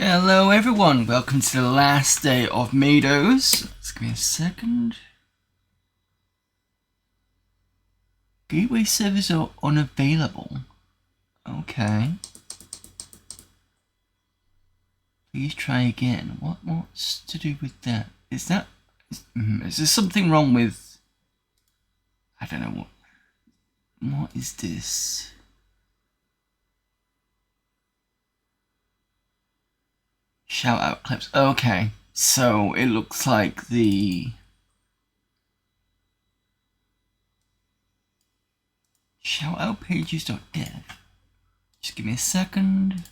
Hello everyone, welcome to the last day of Maydows. Just give me a second. Gateway servers are unavailable. Okay. Please try again. What's to do with that? Is there something wrong with? I don't know what is this? Shout out clips. Okay, so it looks like the shout out pages.dev. Just give me a second.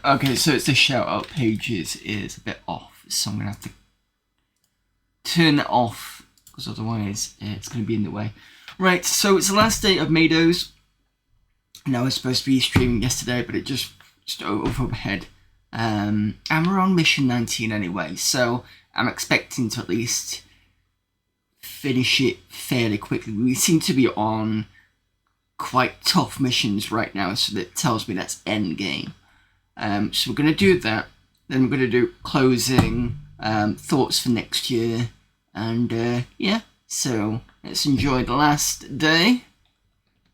Okay, so it's the shout out pages is a bit off, so I'm gonna have to turn it off because otherwise it's gonna be in the way. Right, so it's the last day of Maydows. Now I was supposed to be streaming yesterday, but it just overhead. And we're on mission 19 anyway, so I'm expecting to at least finish it fairly quickly. We seem to be on quite tough missions right now, so that tells me that's end game. So we're going to do that. Then we're going to do closing, thoughts for next year, and yeah. So let's enjoy the last day,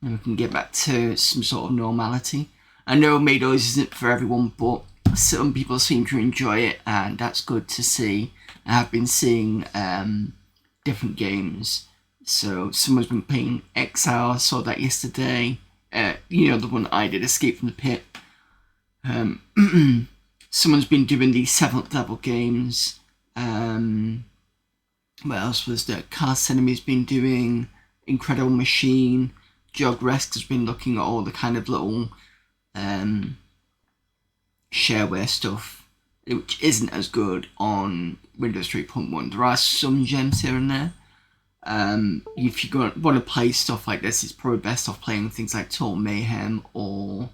and we can get back to some sort of normality. I know Maydows isn't for everyone, but some people seem to enjoy it, and that's good to see. I've been seeing different games. So someone's been playing Exile. I saw that yesterday. You know, the one I did, Escape from the Pit. Someone's been doing the 7th level games. What else was there? Cast Enemy's been doing Incredible Machine. Jogresk has been looking at all the kind of little shareware stuff, which isn't as good on Windows 3.1. There are some gems here and there. If you want to play stuff like this, it's probably best off playing things like Mayhem or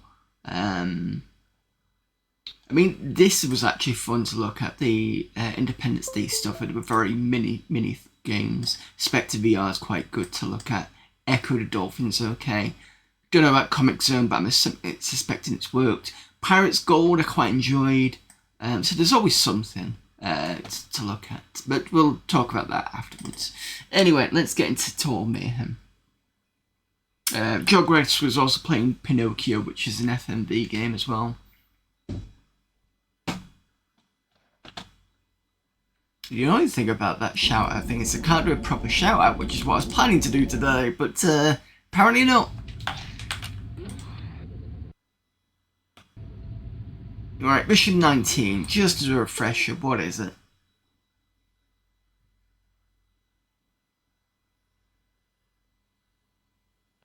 I mean, this was actually fun to look at, the Independence Day stuff. It were very mini games. Spectre VR is quite good to look at. Echo the Dolphin's okay. Don't know about Comic Zone, but I'm suspecting it's worked. Pirates Gold I quite enjoyed. So there's always something to look at. But we'll talk about that afterwards. Anyway, let's get into Mayhem. Jogresk was also playing Pinocchio, which is an FMV game as well. The only thing about that shout out thing is I can't do a proper shout out, which is what I was planning to do today, but apparently not. Right, mission 19, just as a refresher, what is it?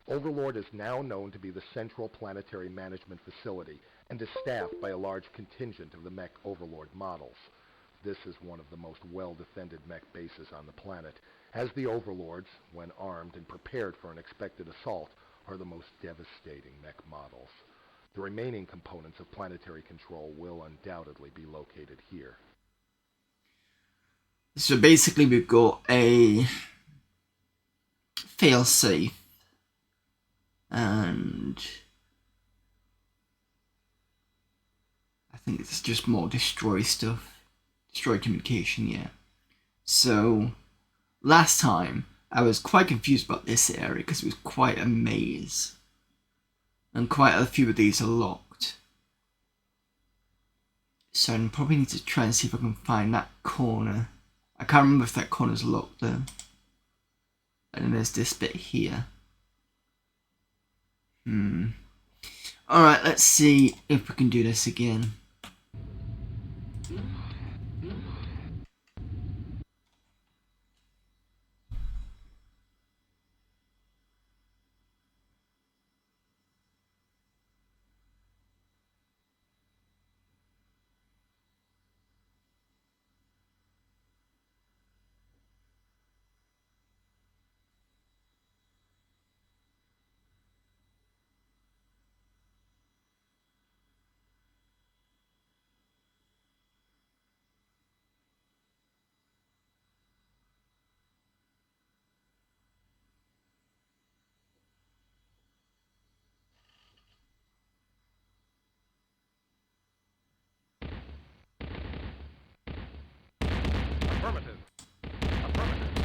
Overlord is now known to be the central planetary management facility and is staffed by a large contingent of the mech Overlord models. This is one of the most well-defended mech bases on the planet, as the Overlords, when armed and prepared for an expected assault, are the most devastating mech models. The remaining components of planetary control will undoubtedly be located here. So basically we've got a failsafe and I think it's just more destroy stuff. Destroy communication, yeah. So last time I was quite confused about this area because it was quite a maze. And quite a few of these are locked. So I probably need to try and see if I can find that corner. I can't remember if that corner's locked though. And then there's this bit here. Alright, let's see if we can do this again.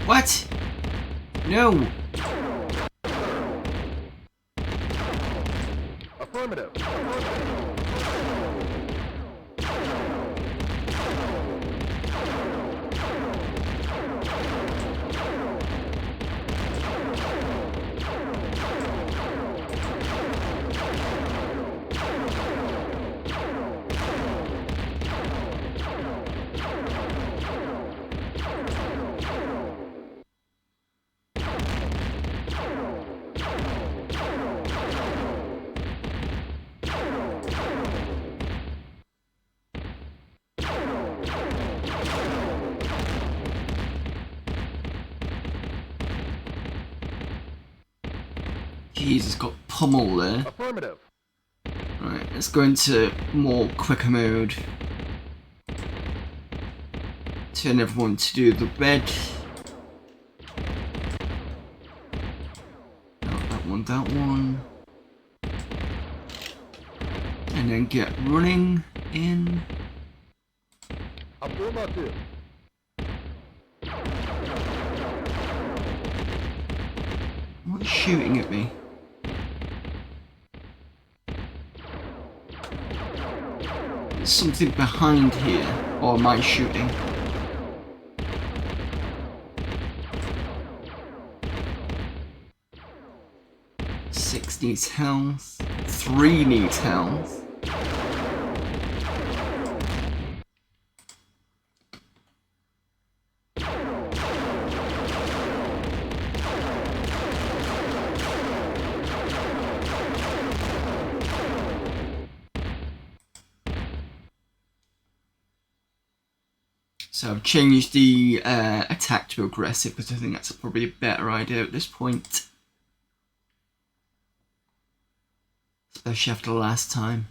What? No. Affirmative. Jesus, got pummel there. Affirmative. Right, let's go into more quicker mode. Turn everyone to do the red. Not that one. And then get running in. Affirmative. What's shooting at me? There's something behind here. Or am I shooting? Six needs health. 3 needs health. So I've changed the attack to aggressive because I think that's probably a better idea at this point. Especially after last time.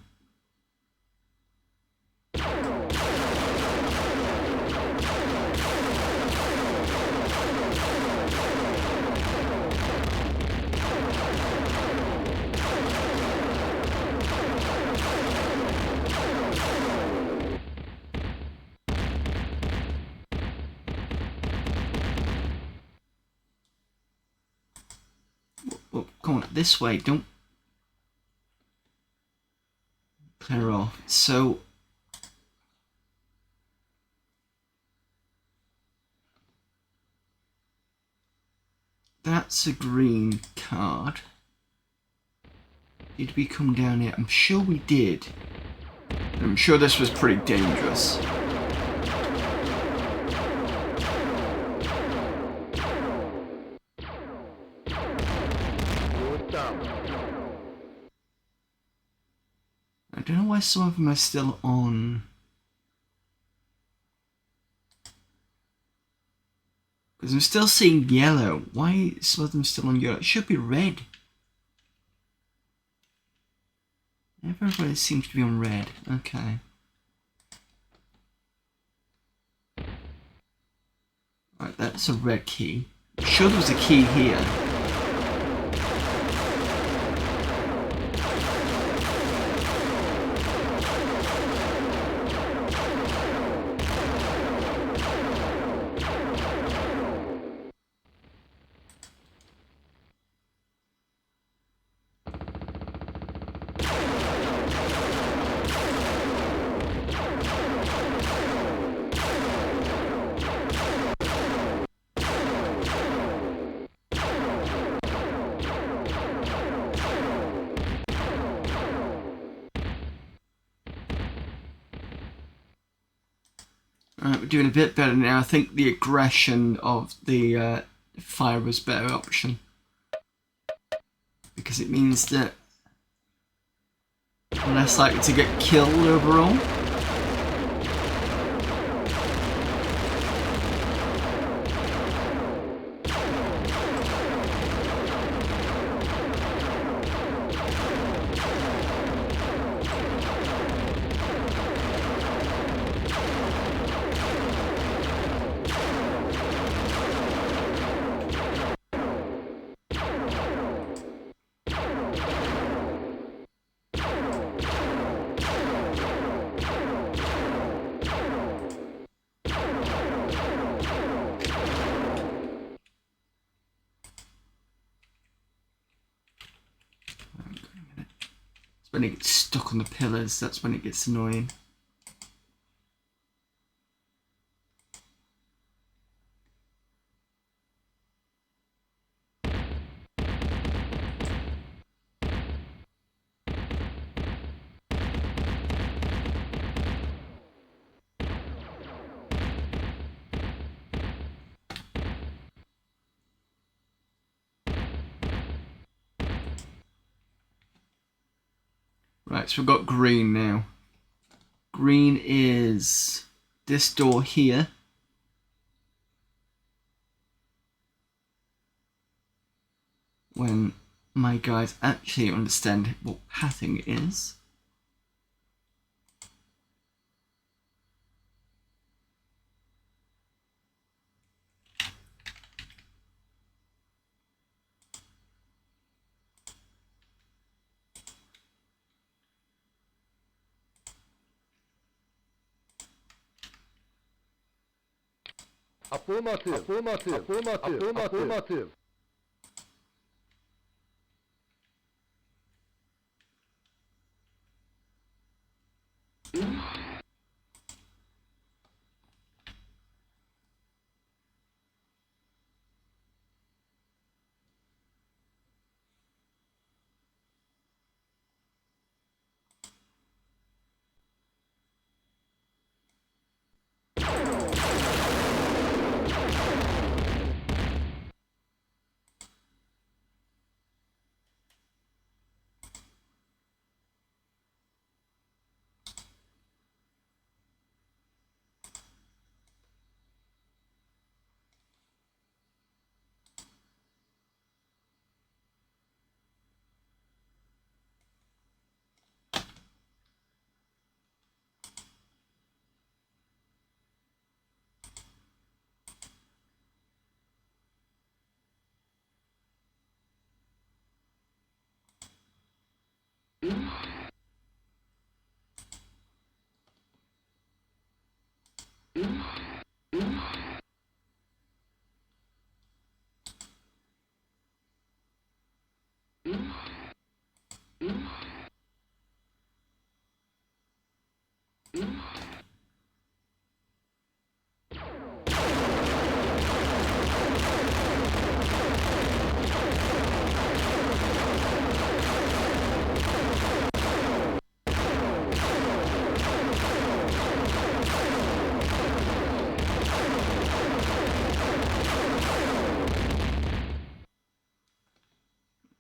Well, come on, this way, don't clear off. So that's a green card. Did we come down here? I'm sure we did. I'm sure this was pretty dangerous. I don't know why some of them are still on. Because I'm still seeing yellow. Why some of them still on yellow? It should be red. Everybody seems to be on red. Okay. Right, that's a red key. I'm sure there was a key here. Alright, we're doing a bit better now. I think the aggression of the fire was a better option. Because it means that we're less likely to get killed overall. When it gets stuck on the pillars, that's when it gets annoying. Right, so we've got green now. Green is this door here. When my guys actually understand what pathing is. Affirmative. Affirmative. Affirmative. Affirmative.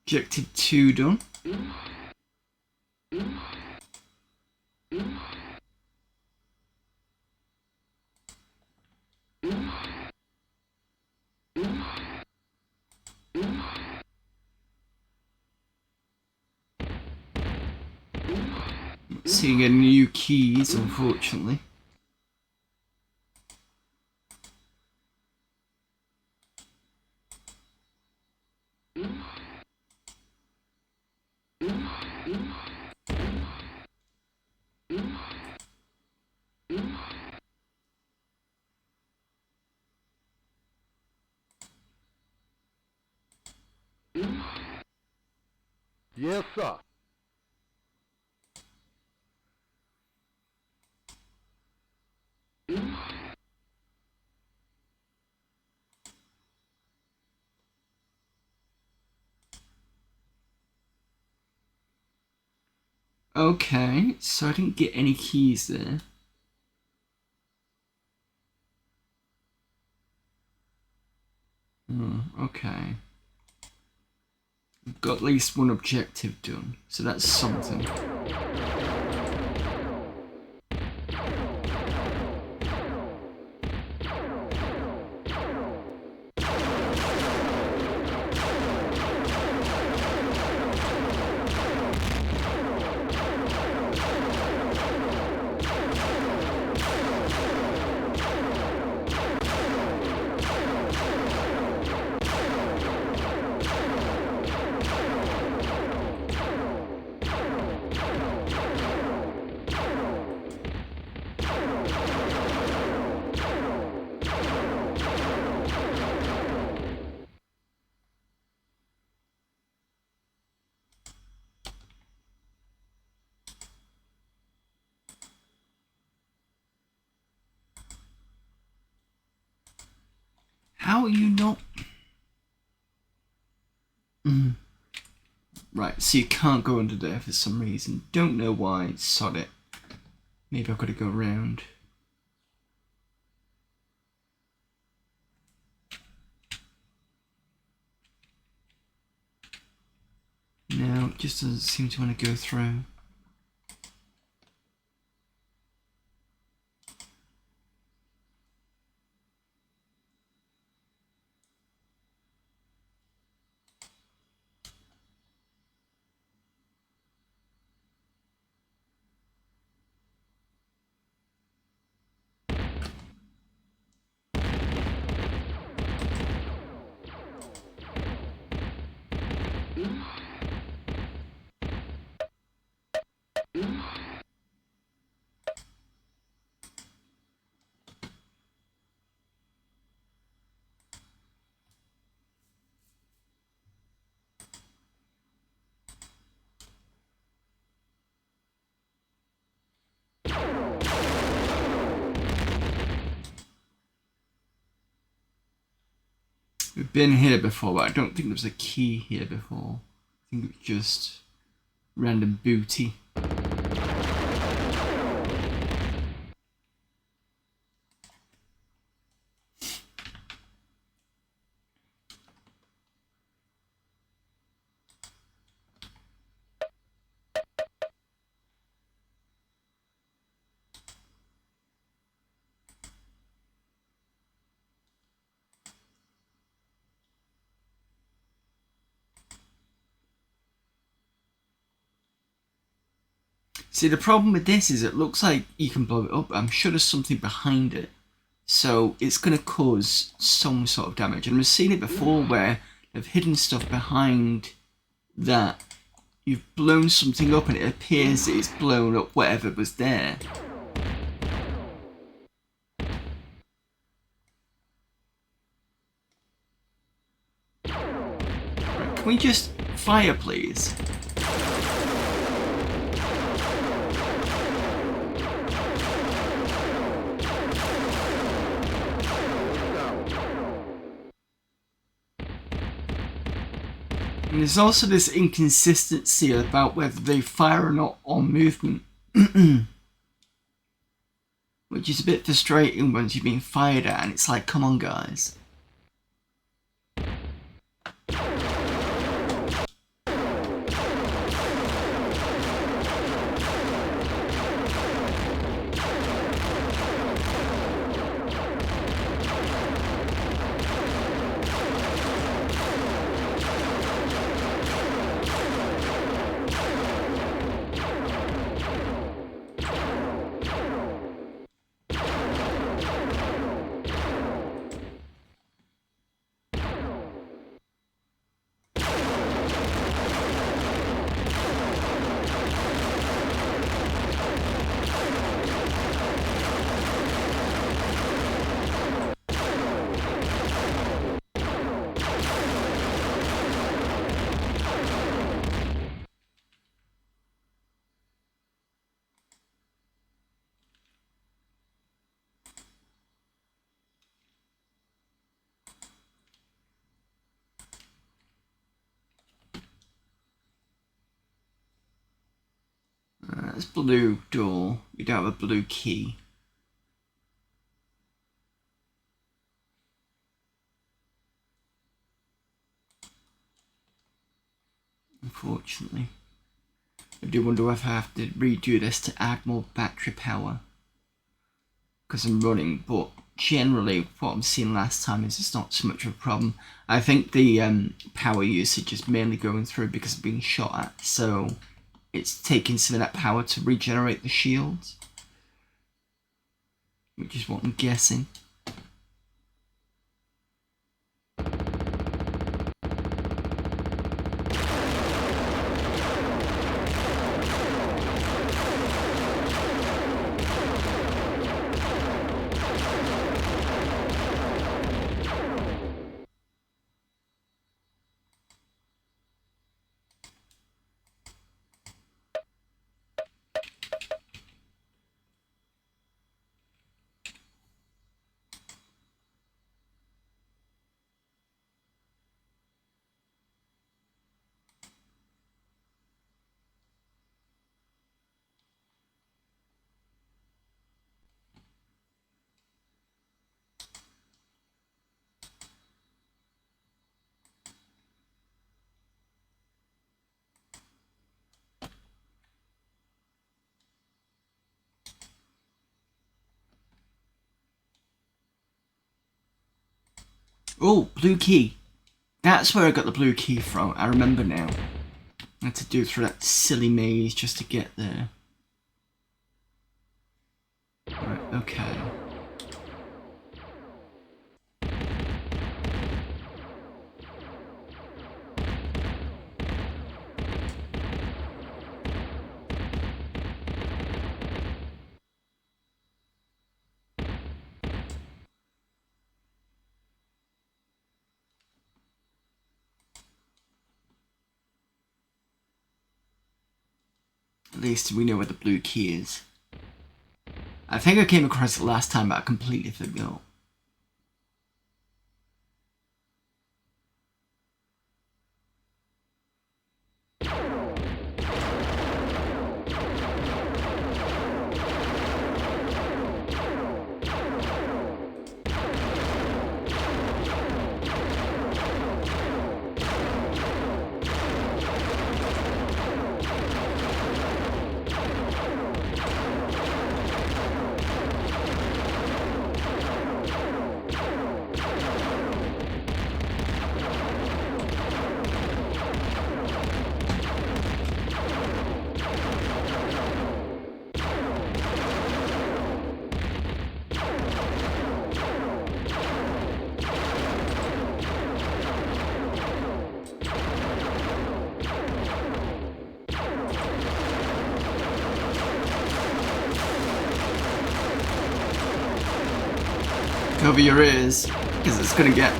Objective 2 done. Not seeing any new keys, unfortunately. Yes, sir. Okay, so I didn't get any keys there. Okay. Got at least one objective done, so that's something. How are you not? Right, so you can't go under there for some reason. Don't know why. Sod it. Maybe I've got to go around. No, it just doesn't seem to want to go through. We've been here before, but I don't think there was a key here before. I think it was just random booty. See, the problem with this is it looks like you can blow it up. I'm sure there's something behind it. So it's going to cause some sort of damage. And we've seen it before where they've hidden stuff behind that. You've blown something up and it appears that it's blown up whatever was there. Right, can we just fire, please? And there's also this inconsistency about whether they fire or not on movement. Which is a bit frustrating once you've been fired at and it's like, come on guys. That's blue door. We don't have a blue key. Unfortunately. I do wonder if I have to redo this to add more battery power. Because I'm running, but generally what I'm seeing last time is it's not so much of a problem. I think the power usage is mainly going through because of being shot at, so it's taking some of that power to regenerate the shields, which is what I'm guessing. Oh, blue key. That's where I got the blue key from. I remember now. I had to do it through that silly maze just to get there. Right, okay. At least we know where the blue key is. I think I came across it last time, but I completely forgot. Cover your ears, because it's gonna get...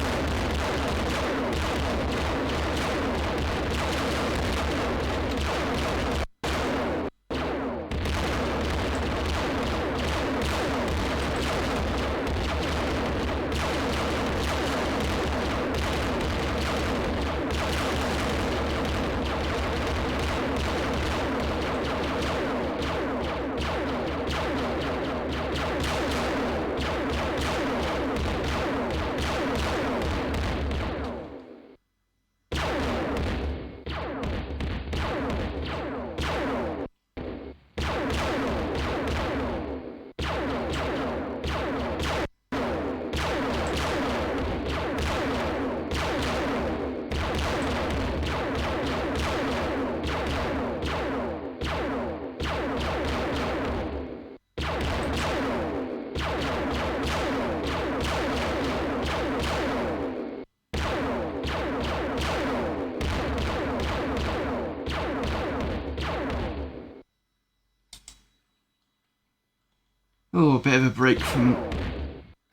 Oh, a bit of a break from...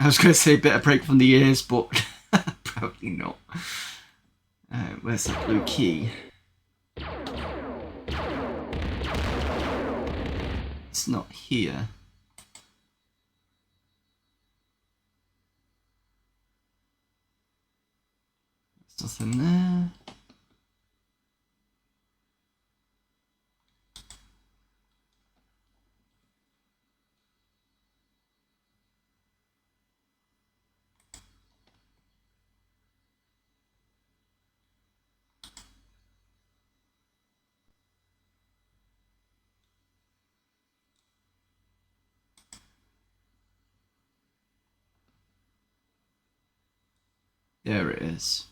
I was going to say a bit of a break from the ears, but probably not. Where's that blue key? It's not here. There's nothing there. There it is.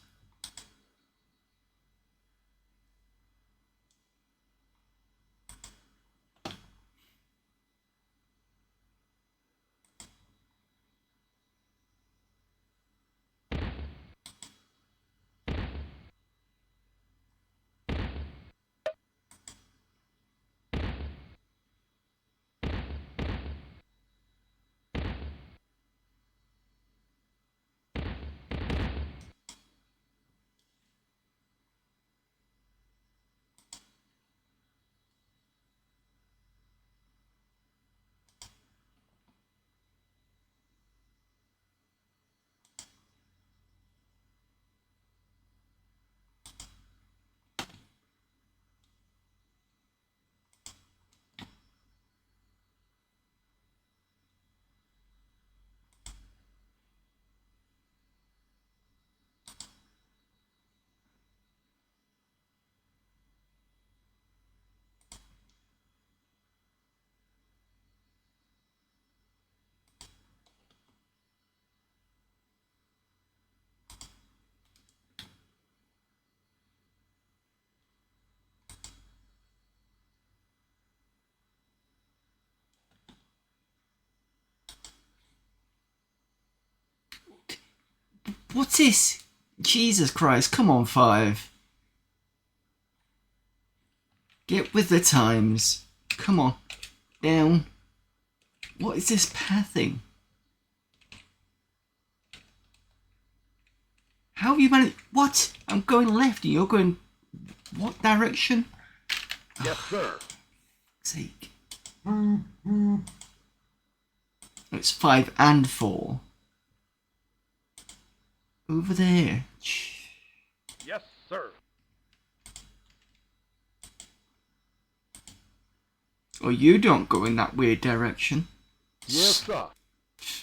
What's this? Jesus Christ, come on, 5. Get with the times. Come on. Down. What is this pathing? How have you managed? What? I'm going left and you're going... What direction? Yes, sir. Sake. It's 5 and 4. Over there. Yes, sir. Or you don't go in that weird direction. Yes, sir.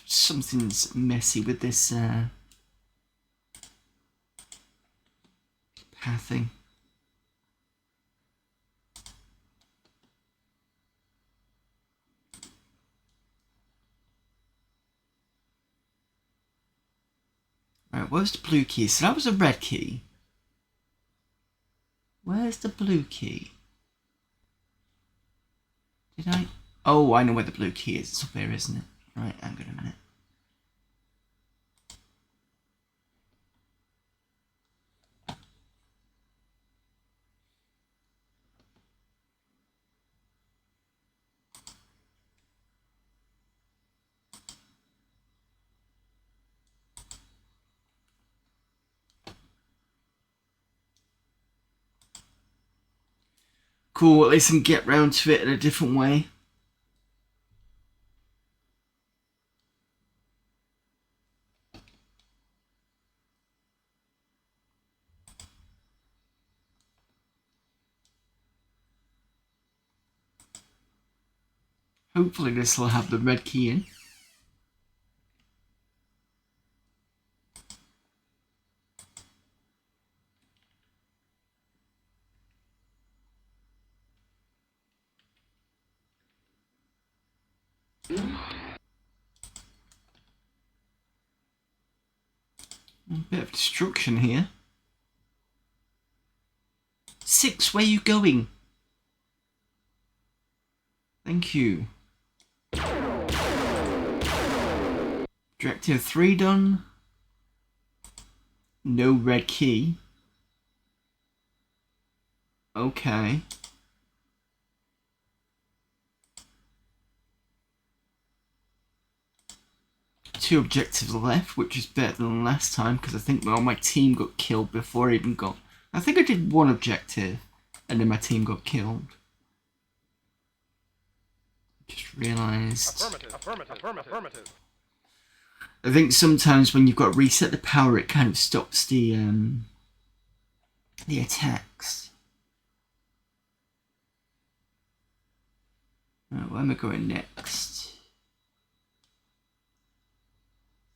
Something's messy with this pathing. Right, where's the blue key? So that was a red key. Where's the blue key? Did I? Oh, I know where the blue key is. It's up here, isn't it? Right, hang on a minute. Cool, at least I can get round to it in a different way. Hopefully this will have the red key in. A bit of destruction here. 6, where are you going? Thank you. Directive 3 done. No red key. Okay. Two objectives left, which is better than last time because I think my team got killed before I even got... I think I did one objective and then my team got killed. Just realised... Affirmative. I think sometimes when you've got to reset the power, it kind of stops the attacks. Right, where am I going next?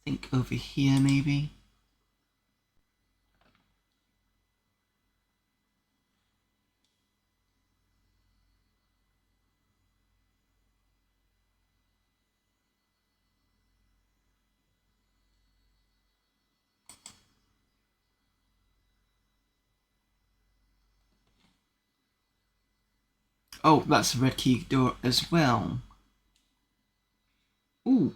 I think over here maybe. Oh, that's a red key door as well. Ooh.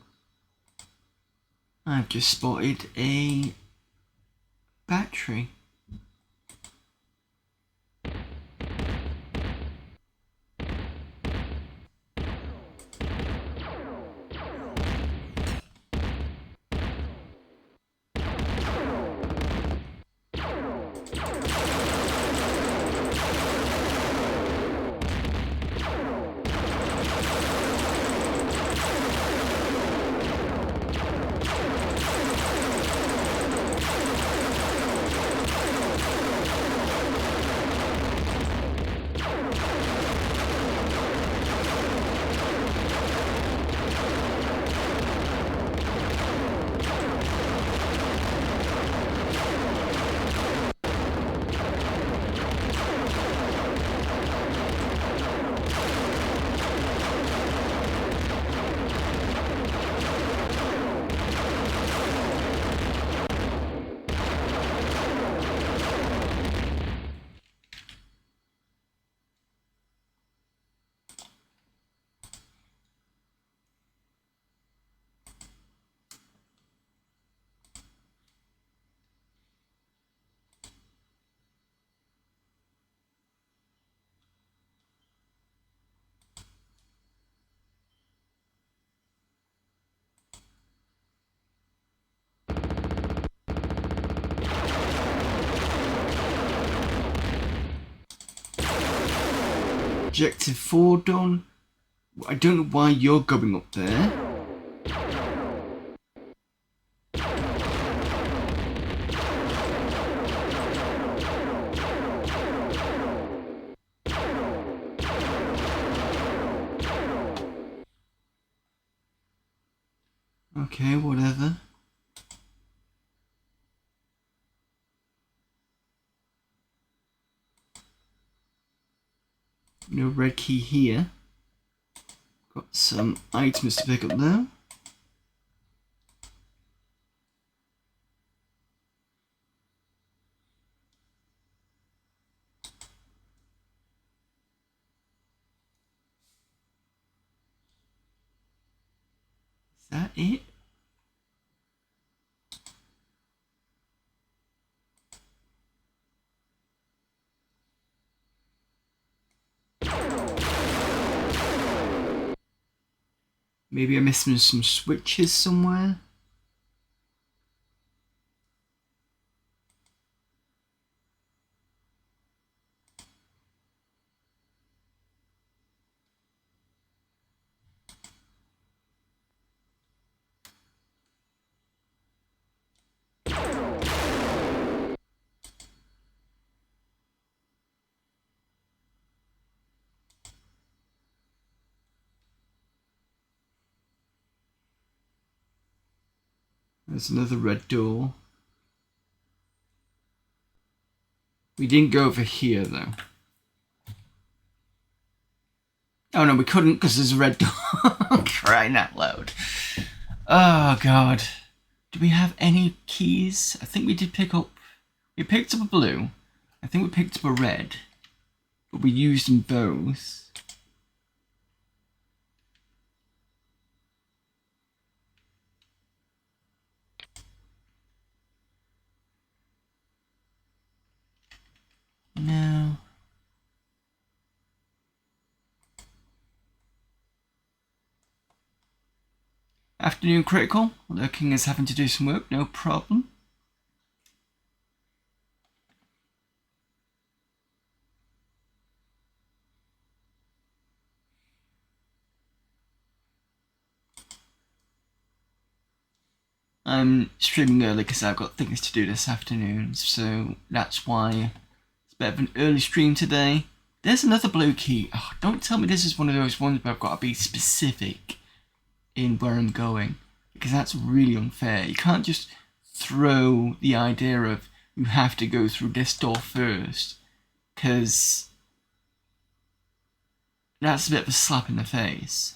I've just spotted a battery. Objective 4 done. I don't know why you're going up there. Okay, whatever. No red key here. Got some items to pick up now. Is that it? Maybe I'm missing some switches somewhere. There's another red door. We didn't go over here though. Oh no, we couldn't because there's a red door. Crying out loud. Oh god. Do we have any keys? I think we did pick up... We picked up a blue. I think we picked up a red. But we used them both. No. Afternoon critical. Lurking is having to do some work, no problem. I'm streaming early because I've got things to do this afternoon, so that's why it's a bit of an early stream today. There's another blue key. Oh, don't tell me this is one of those ones where I've got to be specific in where I'm going, because that's really unfair. You can't just throw the idea of you have to go through this door first, because that's a bit of a slap in the face.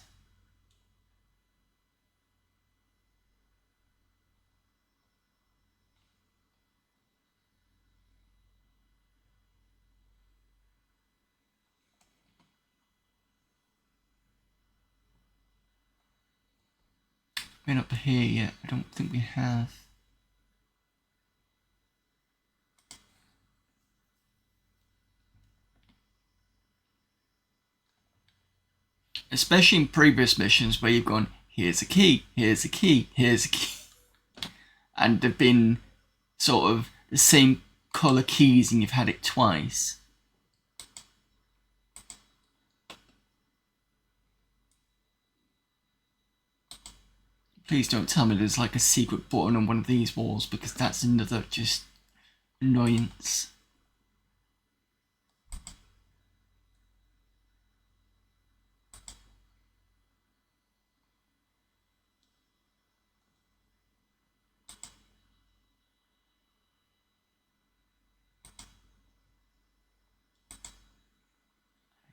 Been up here yet? I don't think we have. Especially in previous missions where you've gone, here's a key, here's a key, here's a key. And they've been sort of the same colour keys and you've had it twice. Please don't tell me there's like a secret button on one of these walls, because that's another just annoyance.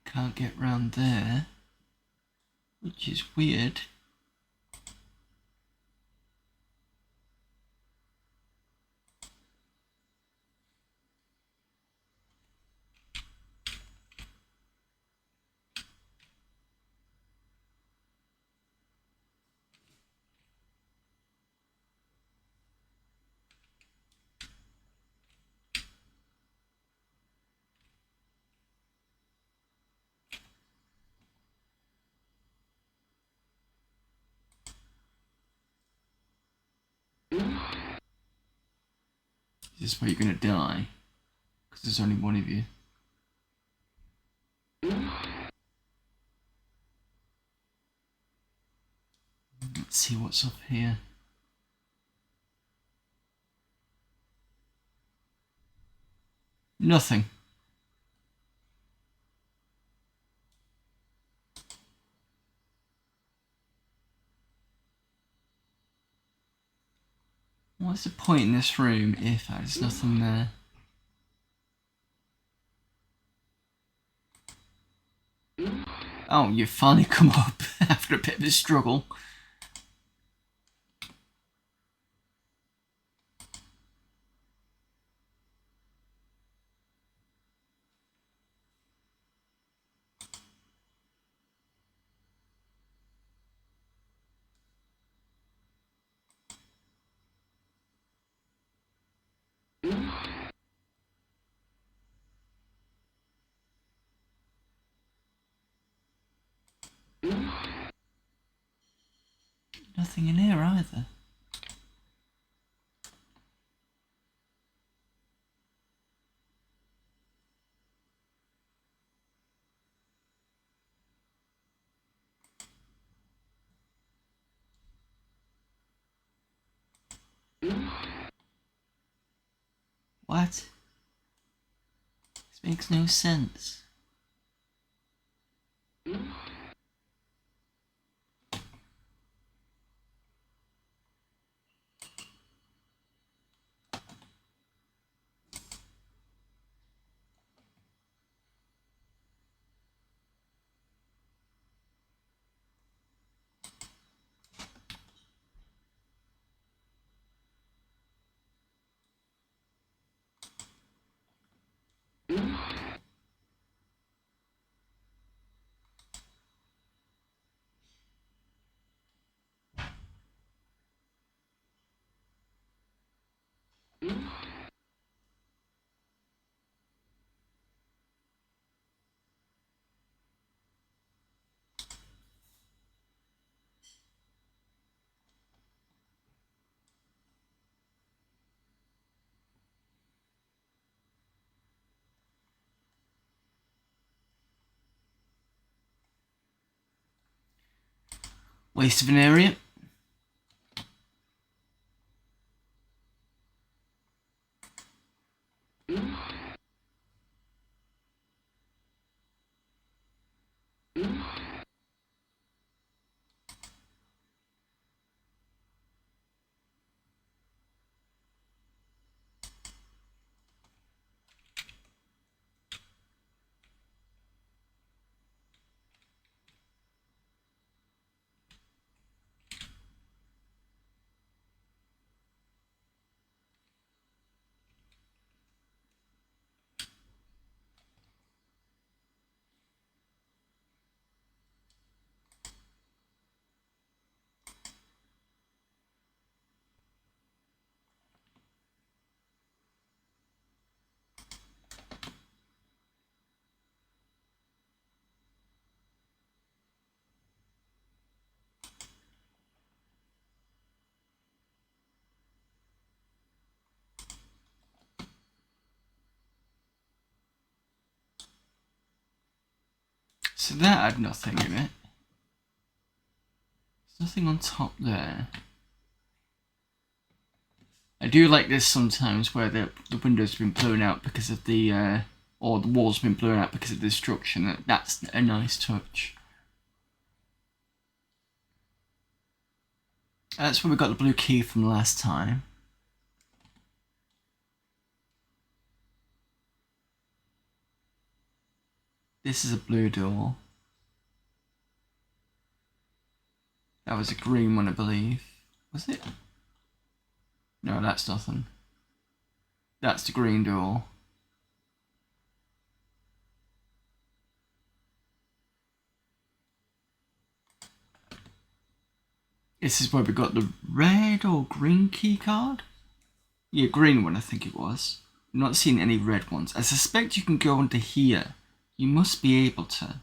I can't get round there, which is weird. Is this where you're gonna die? Because there's only one of you. Let's see what's up here. Nothing. What's the point in this room if there's nothing there? Oh, you finally come up after a bit of a struggle. Nothing in here either. What? This makes no sense. Waste of an area. So that had nothing in it. There's nothing on top there. I do like this sometimes where the windows have been blown out because of the, or the walls have been blown out because of the destruction. That's a nice touch. That's where we got the blue key from last time. This is a blue door. That was a green one, I believe. Was it? No, that's nothing. That's the green door. This is where we got the red or green key card? Yeah, green one I think it was. I'm not seeing any red ones. I suspect you can go into here. You must be able to.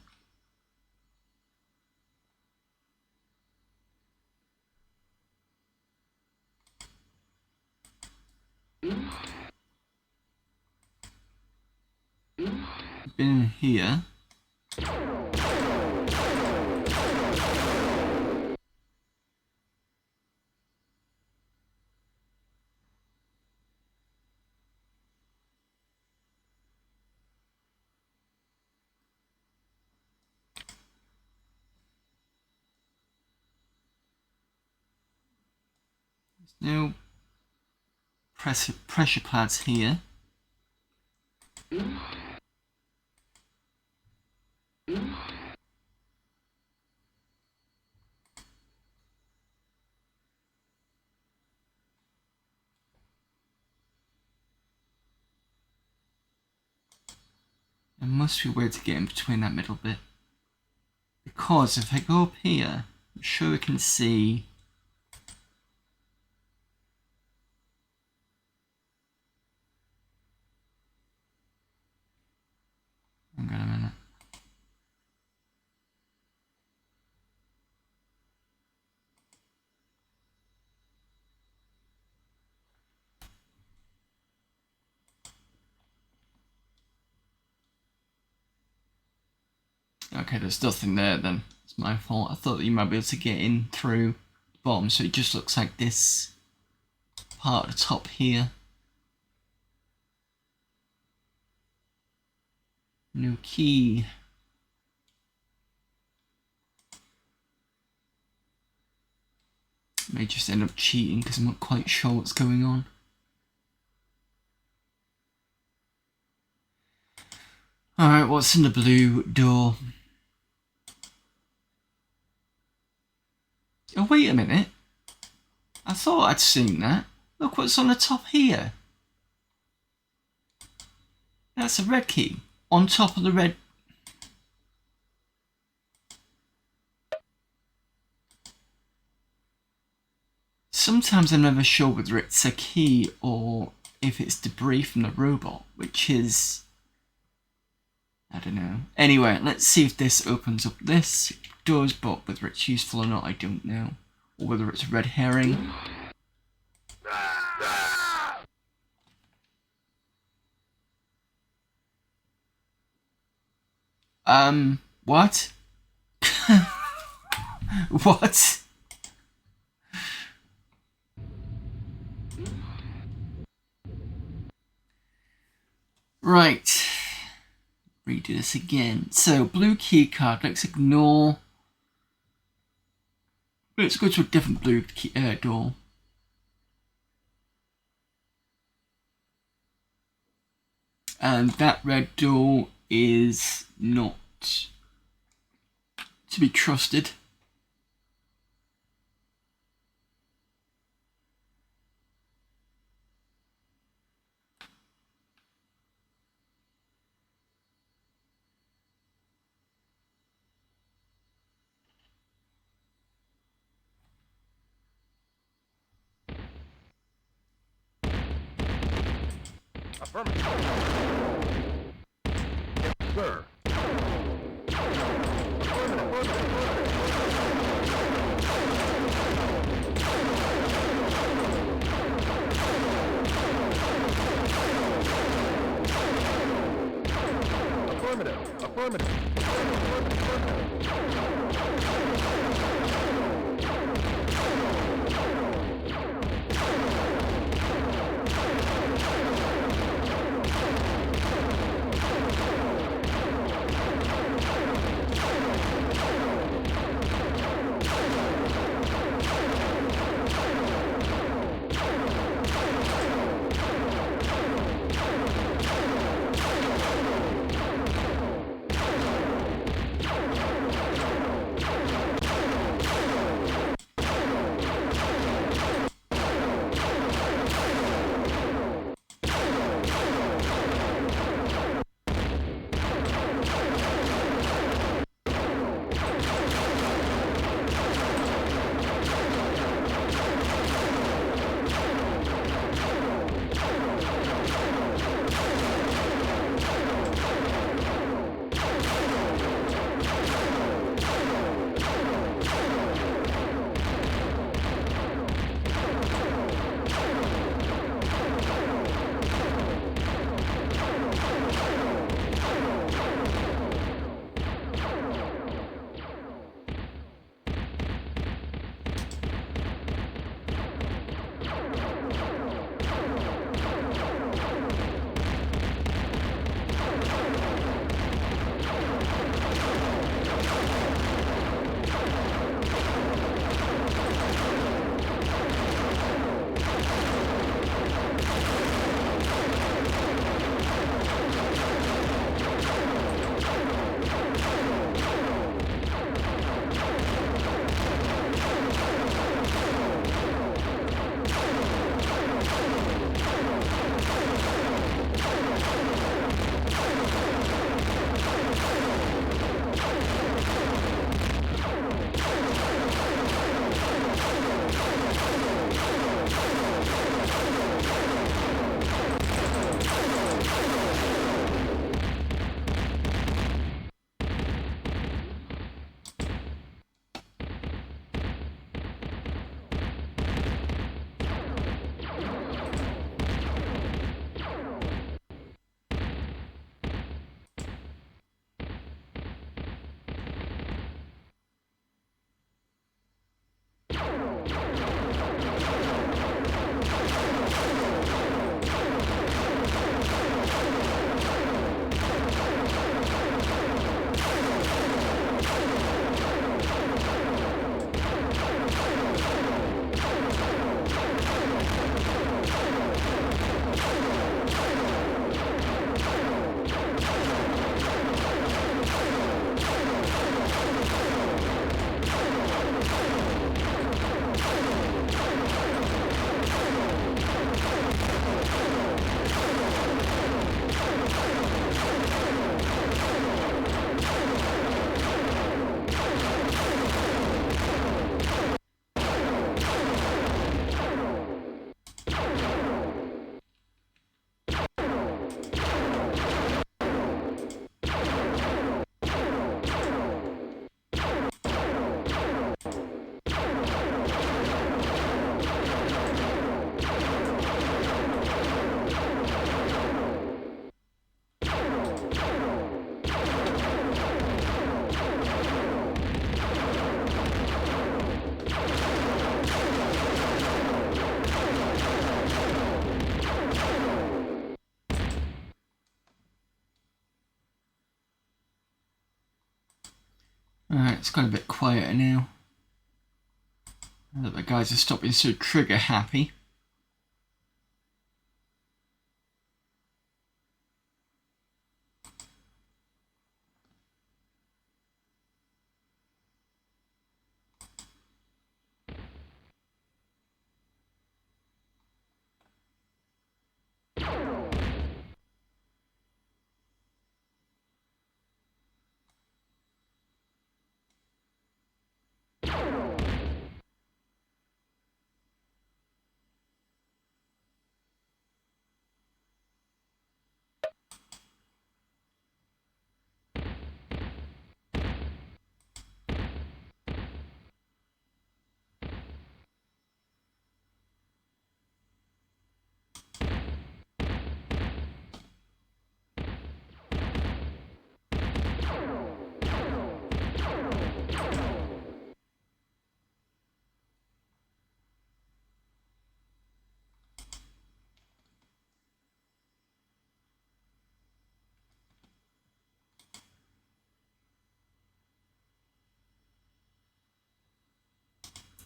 Been in here. No pressure pads here. There must be a way to get in between that middle bit. Because if I go up here, I'm sure we can see. Hang on a minute. Okay, there's nothing there then. It's my fault. I thought that you might be able to get in through the bottom, so it just looks like this part at the top here. No key. May just end up cheating because I'm not quite sure what's going on. Alright, what's in the blue door? Oh, wait a minute. I thought I'd seen that. Look what's on the top here. That's a red key. On top of the red. Sometimes I'm never sure whether it's a key or if it's debris from the robot, which is... I don't know. Anyway, let's see if this opens up. This does, but whether it's useful or not, I don't know. Or whether it's a red herring. What? What? Right. Redo this again. So, blue key card. Let's ignore. Let's go to a different blue key, door. And that red door is not to be trusted. Affirmative. Yes, sir. Affirmative. Affirmative. Alright, it's got a bit quieter now. Now that the guys are stopping so trigger happy.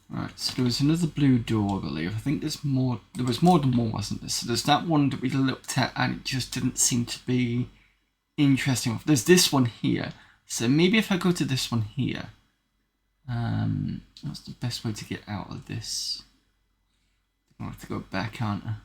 Right, so there was another blue door, I believe. I think there's more. There was more than one, wasn't there? So there's that one that we looked at, and it just didn't seem to be interesting. There's this one here. So maybe if I go to this one here, what's the best way to get out of this? I'll have to go back, aren't I?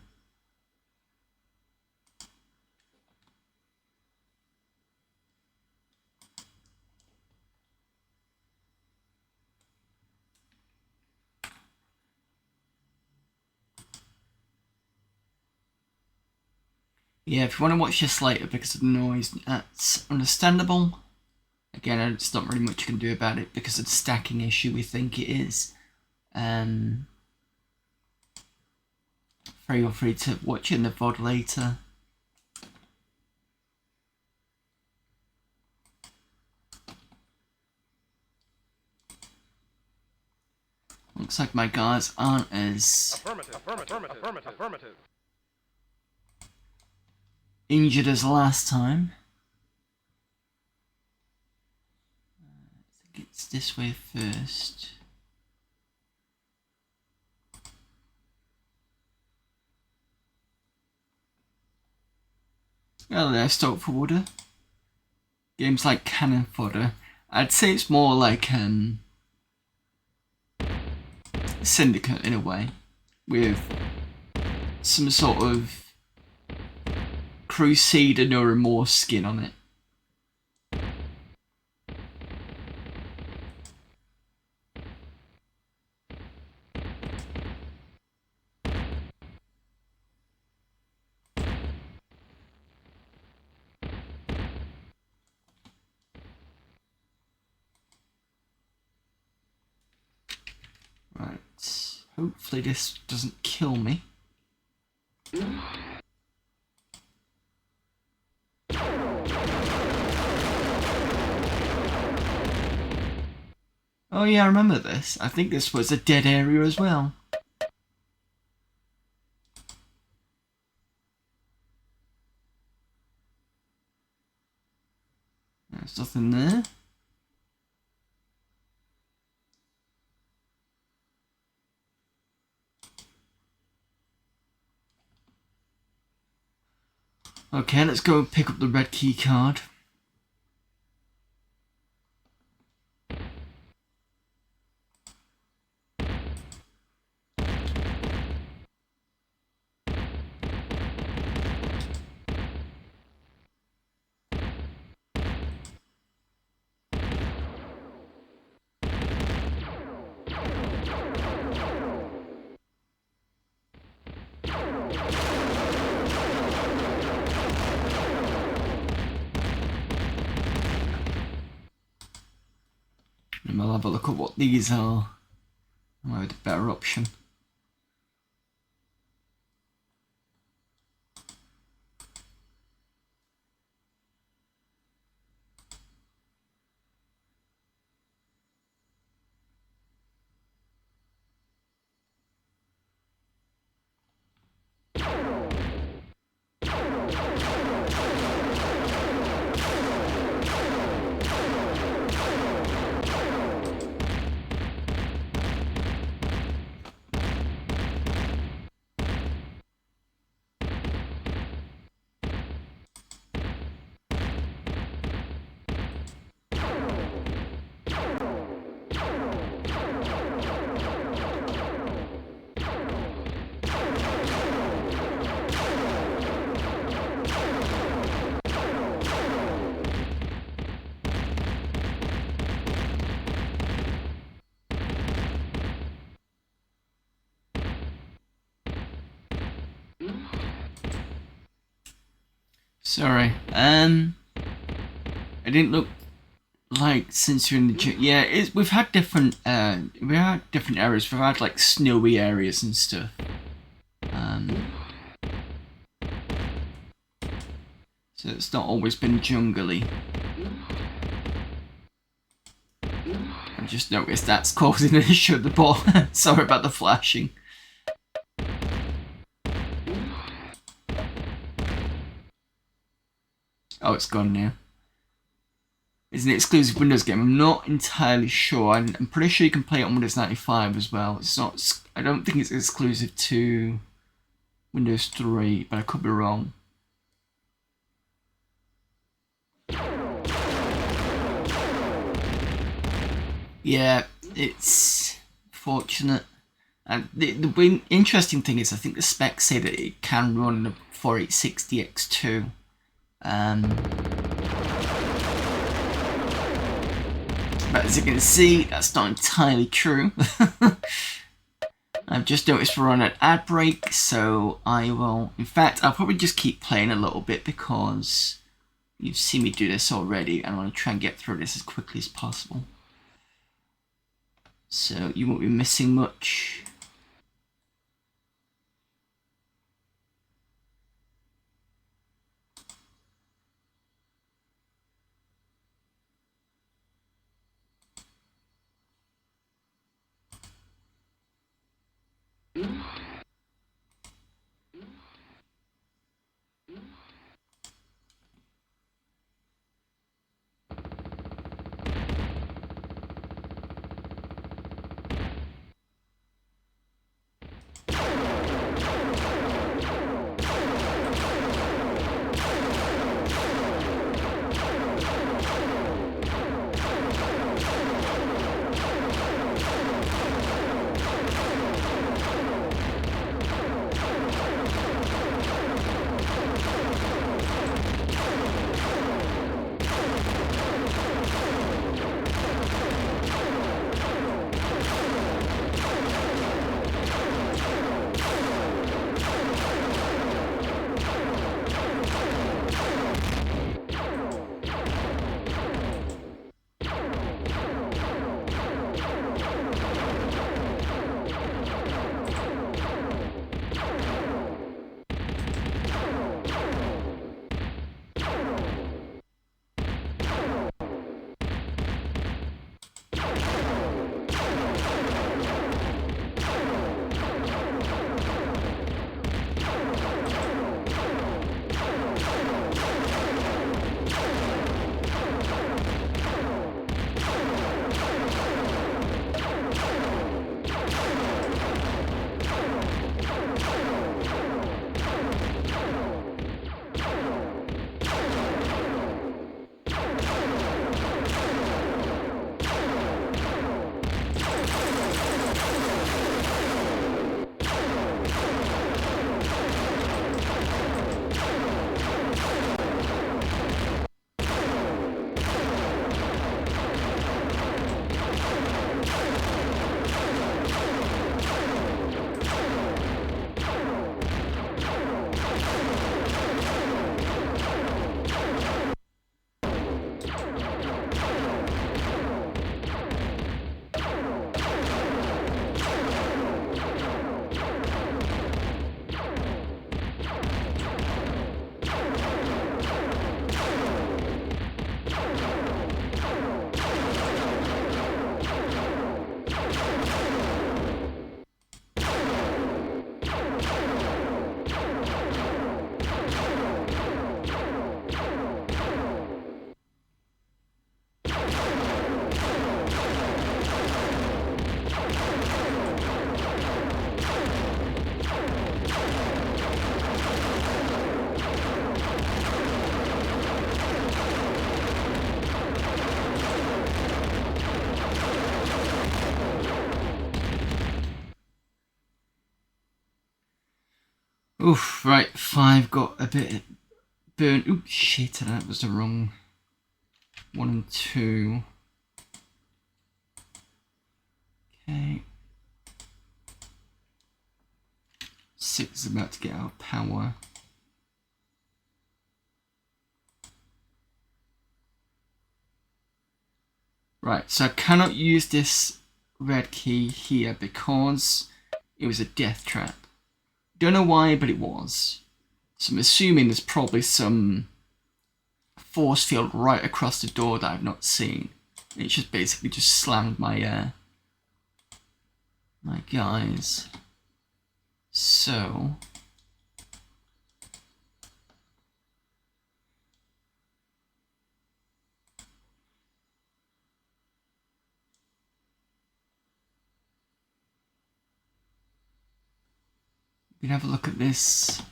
Yeah, if you want to watch this later because of the noise, that's understandable. Again, there's not really much you can do about it because of the stacking issue we think it is. Feel free to watch it in the VOD later. Looks like my guards aren't as Affirmative. injured as last time. I think it's this way first. Well, there's stock for water. Games like Cannon Fodder. I'd say it's more like Syndicate in a way, with some sort of Crusader No Remorse skin on it. Right, hopefully this doesn't kill me. Oh yeah, I remember this. I think this was a dead area as well. There's nothing there. Okay, let's go and pick up the red key card. And we'll have a look at what these are. Might be the better option. Sorry. I didn't look like since you're in the yeah. We've had different areas. We've had like snowy areas and stuff. So it's not always been jungly. I just noticed that's causing an issue at the ball. Sorry about the flashing. Oh, it's gone now. It's an exclusive Windows game. I'm not entirely sure. I'm pretty sure you can play it on Windows 95 as well. It's not. I don't think it's exclusive to Windows 3, but I could be wrong. Yeah, it's fortunate. And the interesting thing is, I think the specs say that it can run a 4860 X2. But as you can see, that's not entirely true. I've just noticed we're on an ad break, so I will... In fact, I'll probably just keep playing a little bit because you've seen me do this already, and I want to try and get through this as quickly as possible. So you won't be missing much. Oof, right, 5 got a bit burnt. Ooh, shit, that was the wrong 1 and 2. Okay. 6 is about to get out of power. Right, so I cannot use this red key here because it was a death trap. Don't know why, but it was. So I'm assuming there's probably some force field right across the door that I've not seen. And it just basically just slammed my my guys. So we can have a look at this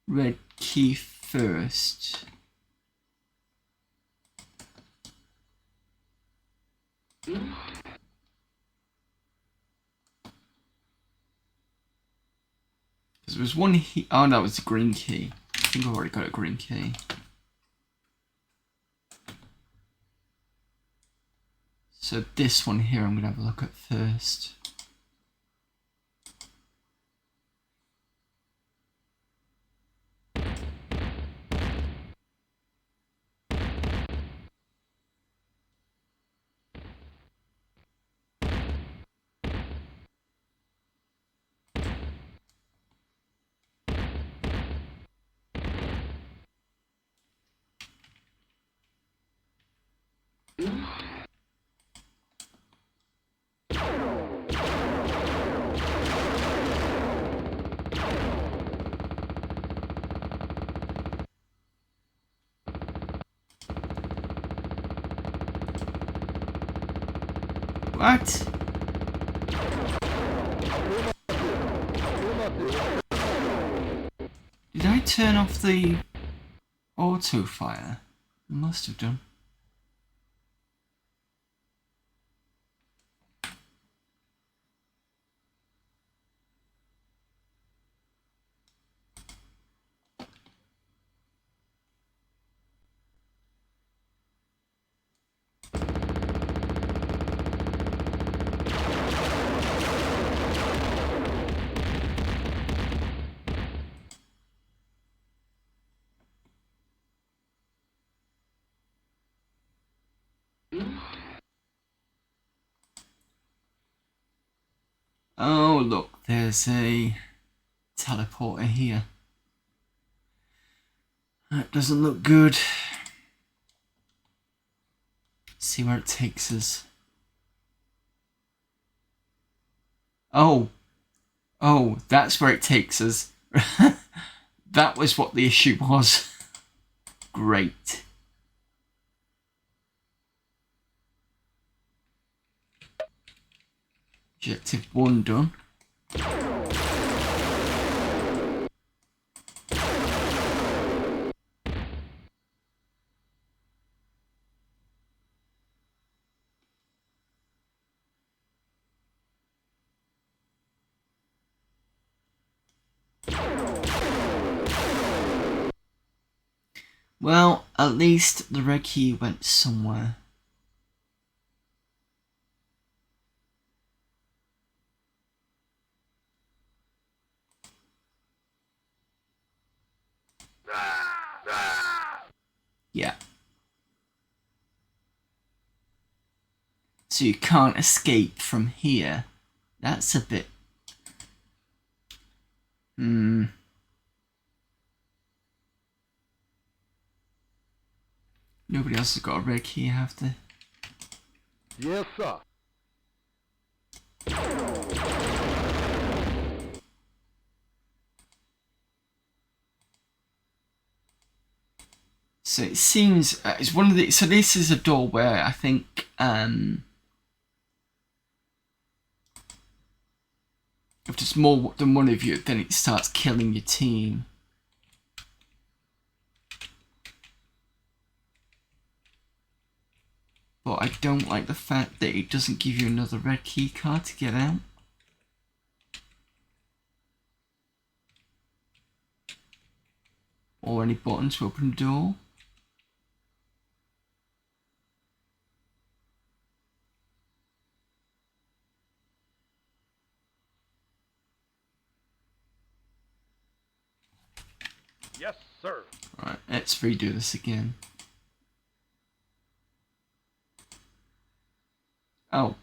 red key first. There was one here. Oh, no, it was a green key. I think I've already got a green key. So this one here I'm going to have a look at first. What? Did I turn off the auto fire? I must have done. Oh, look, there's a teleporter here. That doesn't look good. See where it takes us. Oh, that's where it takes us. That was what the issue was. Great. Objective 1 done. Well, at least the red key went somewhere. Yeah. So you can't escape from here. That's a bit... Nobody else has got a red key, have they? Yes, sir. So it seems it's one of the. So this is a door where I think if there's more than one of you, then it starts killing your team. But I don't like the fact that it doesn't give you another red key card to get out. Or any button to open the door. Yes, sir. Right, let's redo this again. Oh.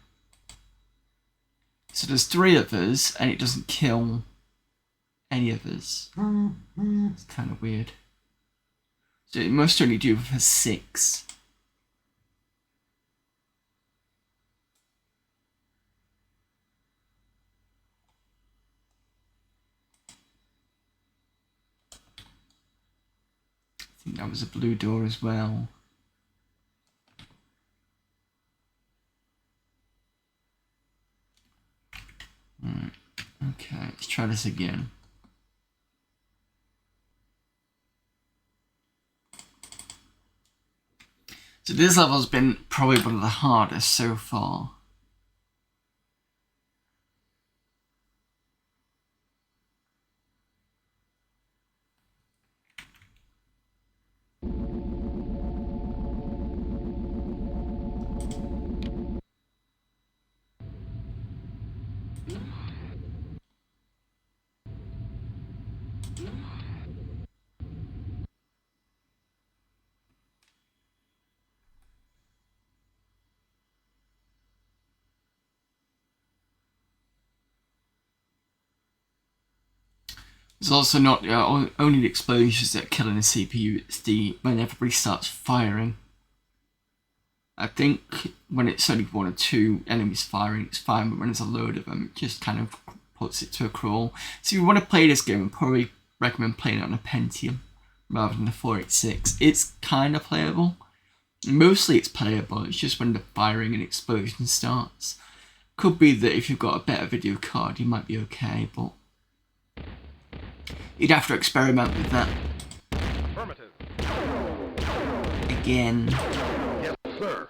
So there's 3 of us, and it doesn't kill any of us. It's kind of weird. So it must only do for 6. I think that was a blue door as well. Right. Okay, let's try this again. So this level's been probably one of the hardest so far. It's also not only the explosions that are killing the CPU, it's when everybody starts firing. I think when it's only 1 or 2 enemies firing, it's fine, but when there's a load of them, it just kind of puts it to a crawl. So if you want to play this game, I'd probably recommend playing it on a Pentium rather than the 486. It's kind of playable. Mostly it's playable, it's just when the firing and explosion starts. Could be that if you've got a better video card, you might be okay, but you'd have to experiment with that. Affirmative. Again. Yes, sir.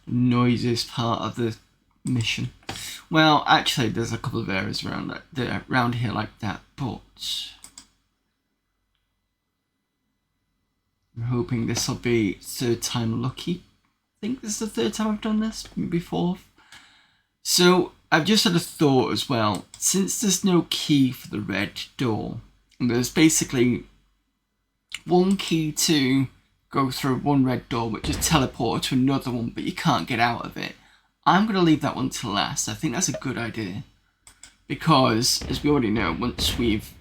noisiest part of the mission. Well, actually, there's a couple of areas around here like that, but I'm hoping this will be third time lucky. I think this is the third time I've done this, maybe fourth. So I've just had a thought as well. Since there's no key for the red door, and there's basically one key to go through one red door, which is teleport to another one, but you can't get out of it. I'm going to leave that one to last. I think that's a good idea. Because, as we already know, once we've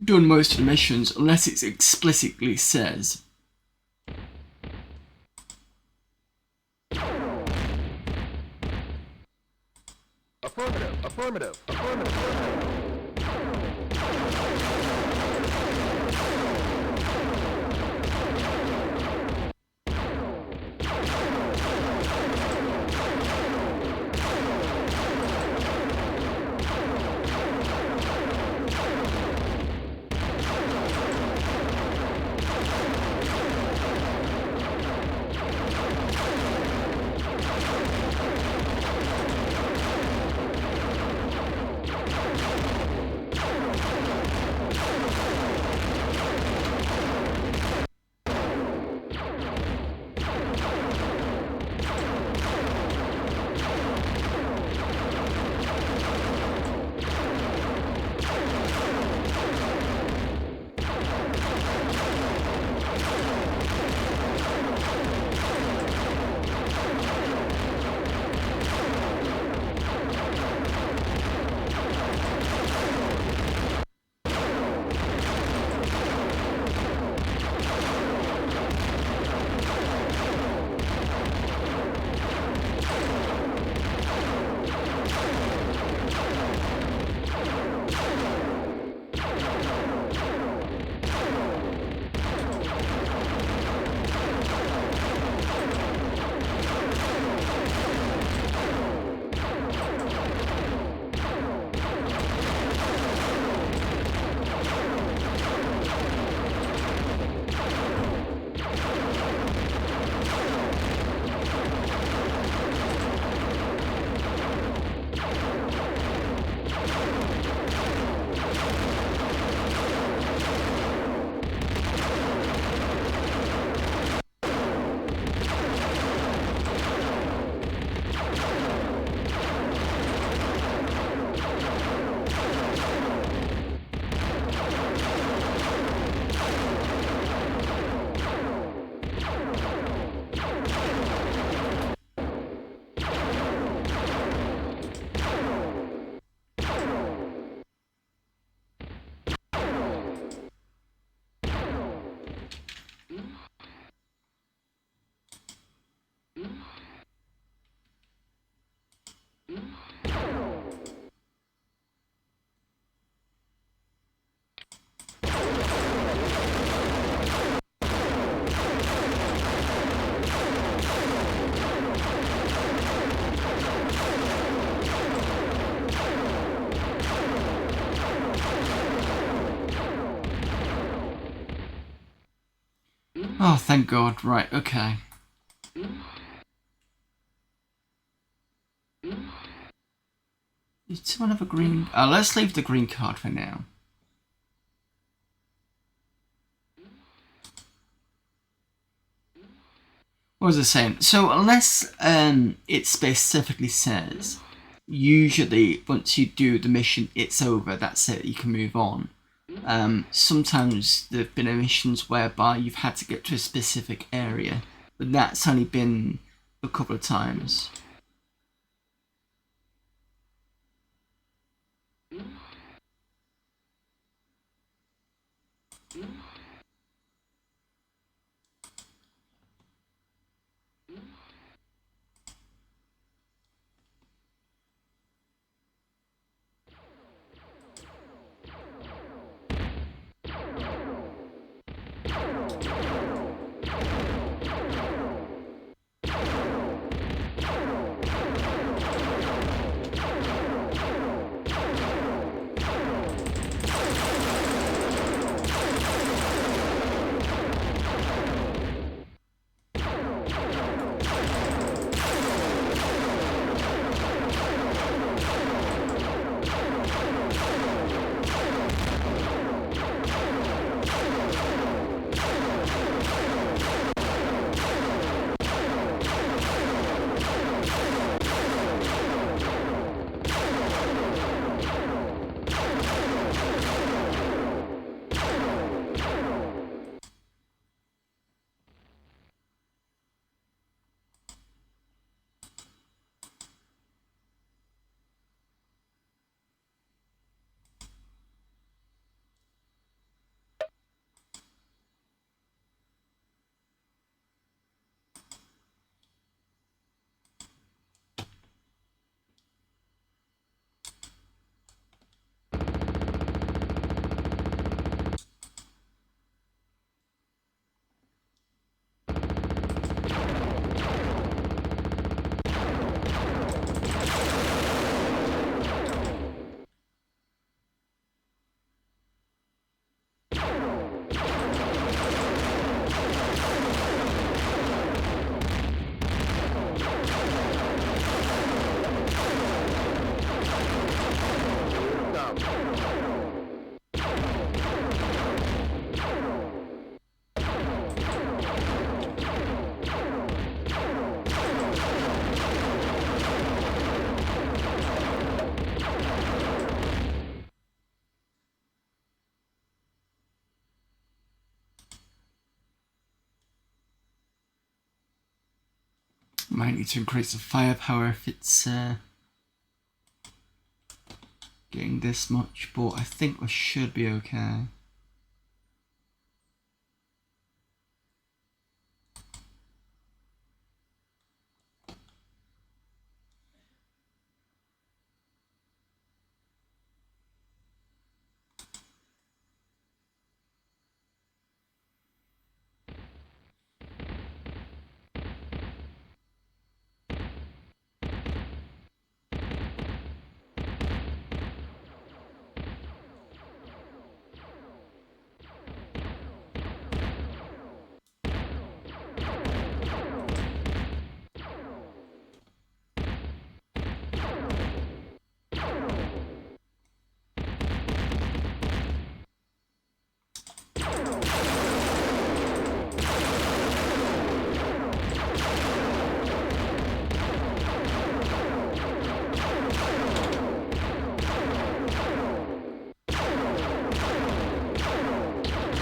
done most of the missions, unless it explicitly says Affirmative, affirmative, affirmative. Oh, thank God. Right, okay. Does someone have a green... let's leave the green card for now. What was I saying? So, unless it specifically says, usually once you do the mission, it's over, that's it, you can move on. Sometimes there have been missions whereby you've had to get to a specific area, but that's only been a couple of times. Might need to increase the firepower if it's getting this much, but I think we should be okay.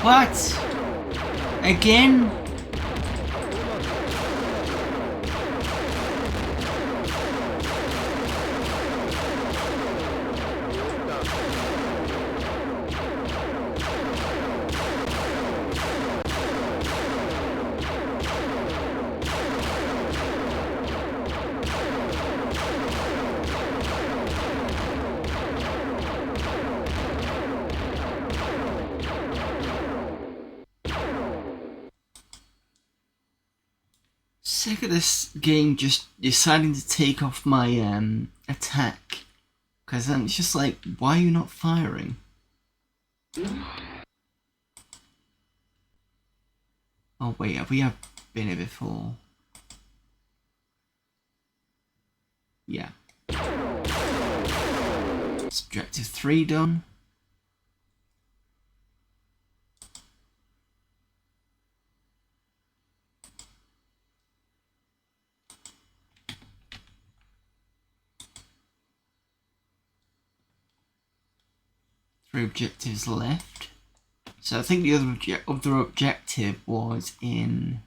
What? Again? Sick of this game just deciding to take off my attack, because then it's just like, why are you not firing? Oh wait, have we been here before? Yeah. Objective 3 done. Three objectives left. So I think the other objective was in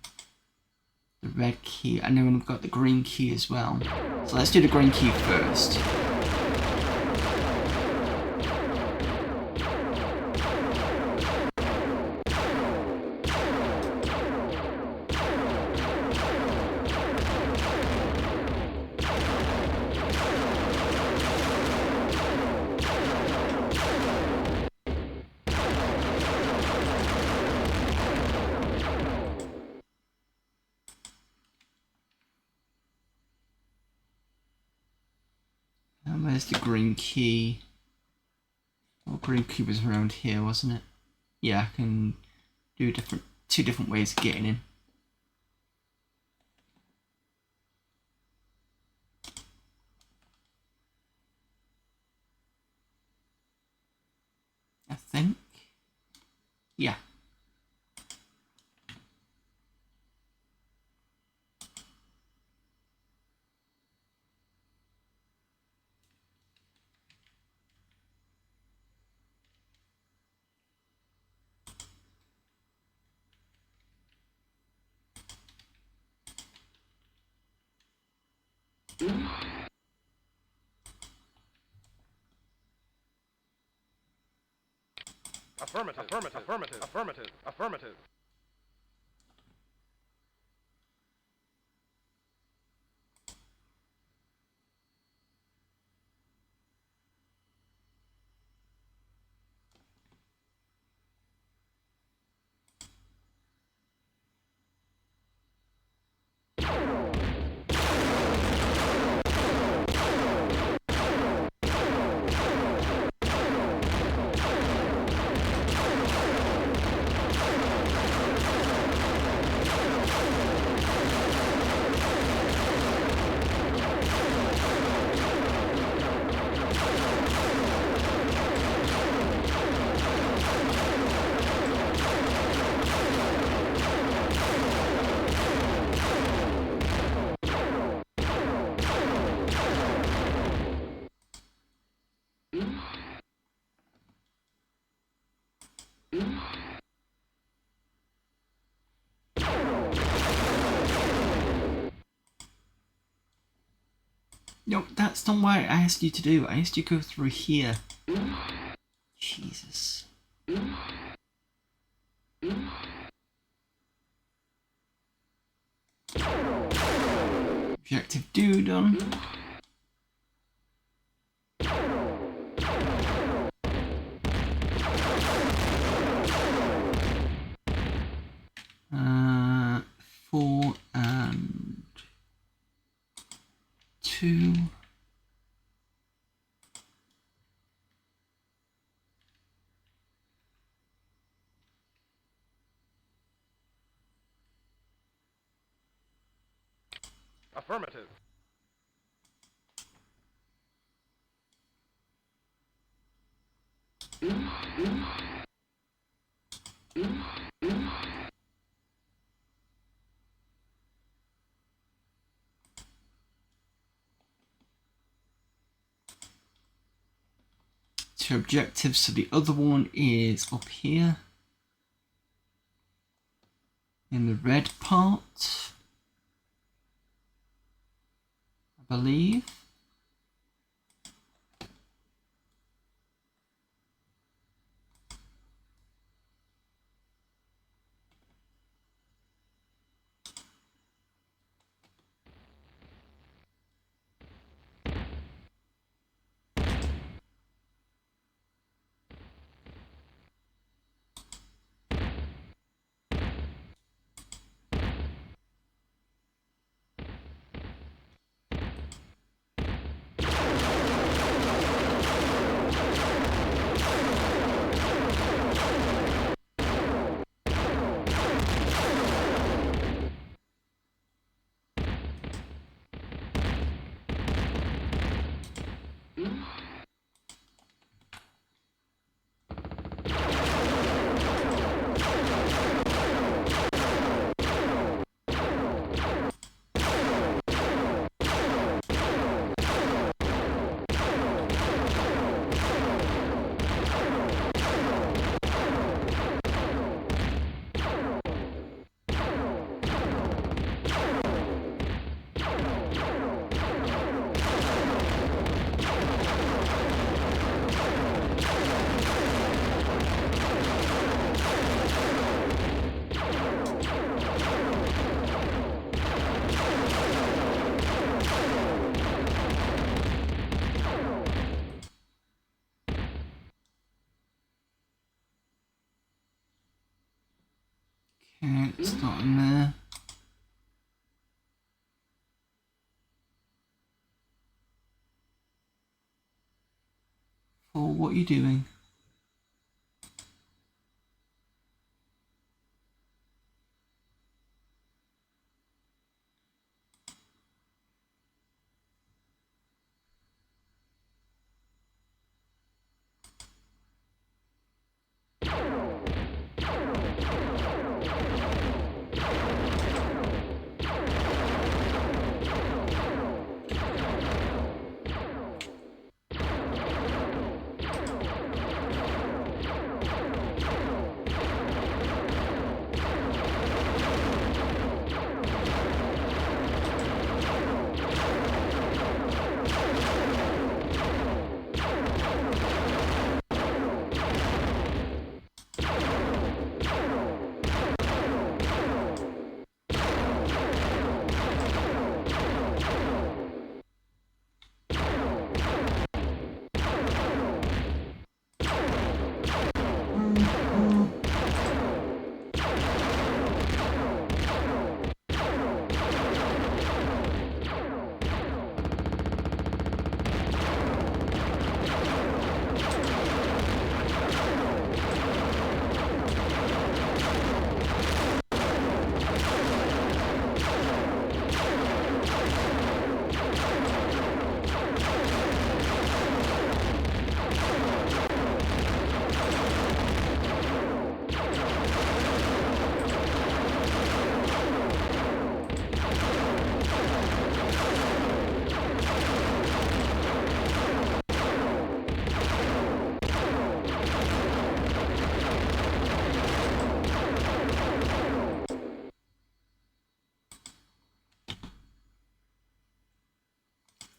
the red key. I know we've got the green key as well. So let's do the green key first. Where's the green key? Oh, green key was around here, wasn't it? Yeah, I can do two different ways of getting in. I think. Yeah. Affirmative, affirmative, affirmative, affirmative, affirmative. No, that's not what I asked you to do. I asked you to go through here. Jesus. Objective do done. Uh, 4 and 2. Affirmative. Two objectives, so the other one is up here in the red part, I believe. Okay, it's not in there. For what are you doing?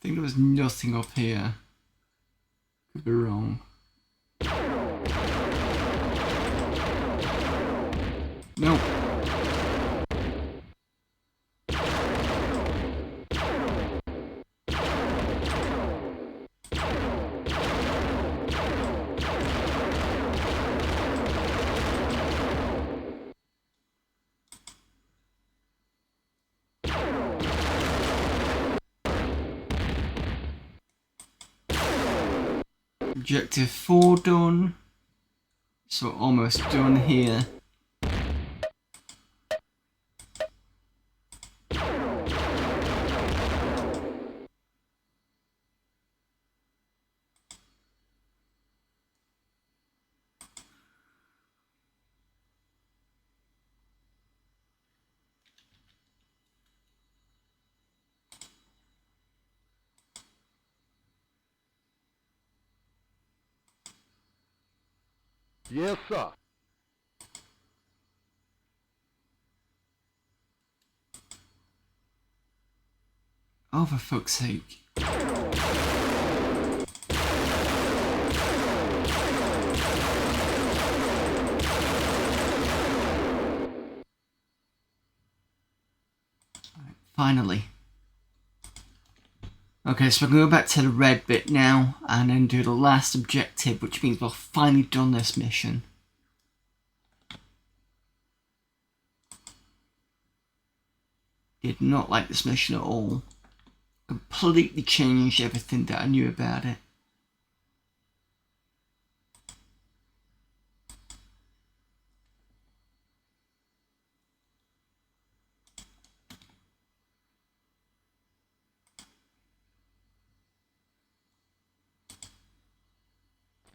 think there was nothing up here. Could be wrong. Nope. Objective 4 done. So almost done here. Yes, sir. Oh, for fuck's sake. Finally. Okay, so we're going to go back to the red bit now and then do the last objective, which means we've finally done this mission. Did not like this mission at all. Completely changed everything that I knew about it.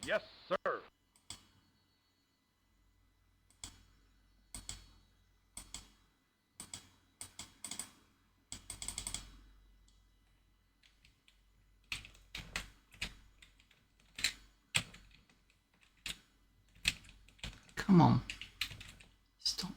Yes, sir. Come on. Stop.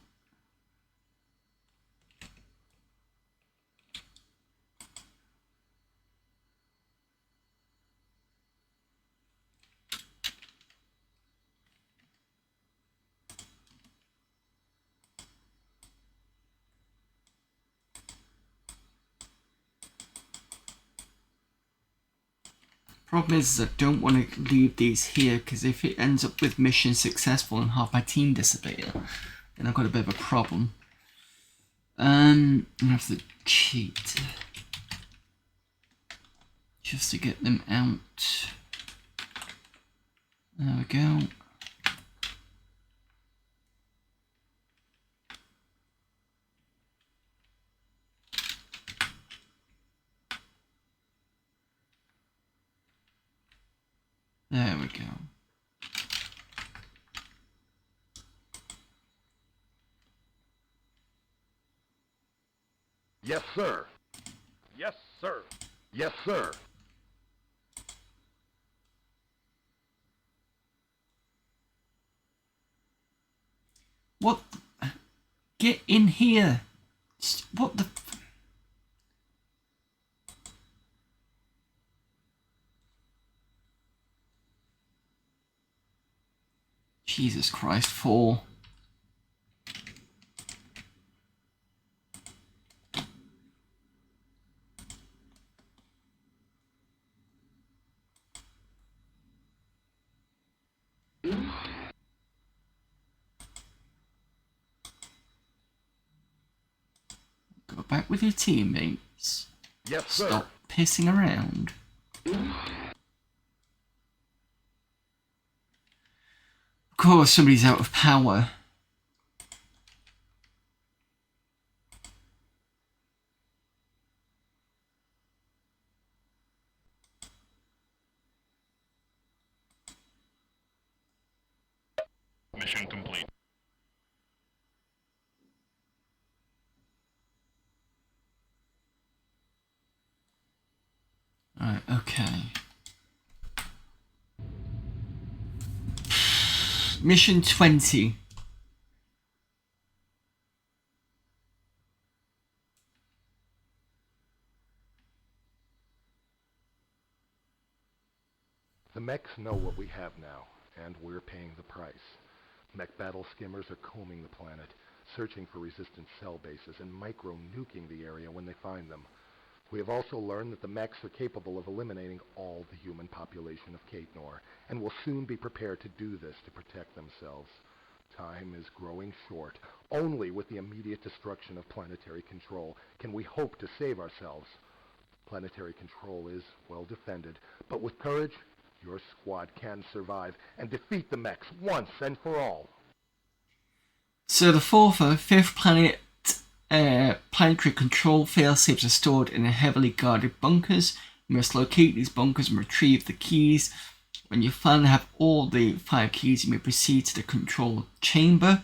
Problem is I don't want to leave these here because if it ends up with mission successful and half my team disappear, then I've got a bit of a problem. I have to cheat just to get them out. There we go. There we go. Yes, sir. Yes, sir. Yes, sir. What? Get in here. What the? Jesus Christ, 4. Go back with your teammates. Yes, sir. Stop pissing around. Of course, somebody's out of power. Mission complete. Alright, okay. Mission 20. mechs know what we have now, and we're paying the price. Mech battle skimmers are combing the planet, searching for resistant cell bases and micro-nuking the area when they find them. We have also learned that the mechs are capable of eliminating all the human population of Katenor, and will soon be prepared to do this to protect themselves. Time is growing short. Only with the immediate destruction of planetary control can we hope to save ourselves. Planetary control is well defended, but with courage, your squad can survive and defeat the mechs once and for all. So the fourth and fifth planet planetary control failsafes are stored in heavily guarded bunkers. You must locate these bunkers and retrieve the keys. When you finally have all the 5 keys, you may proceed to the control chamber.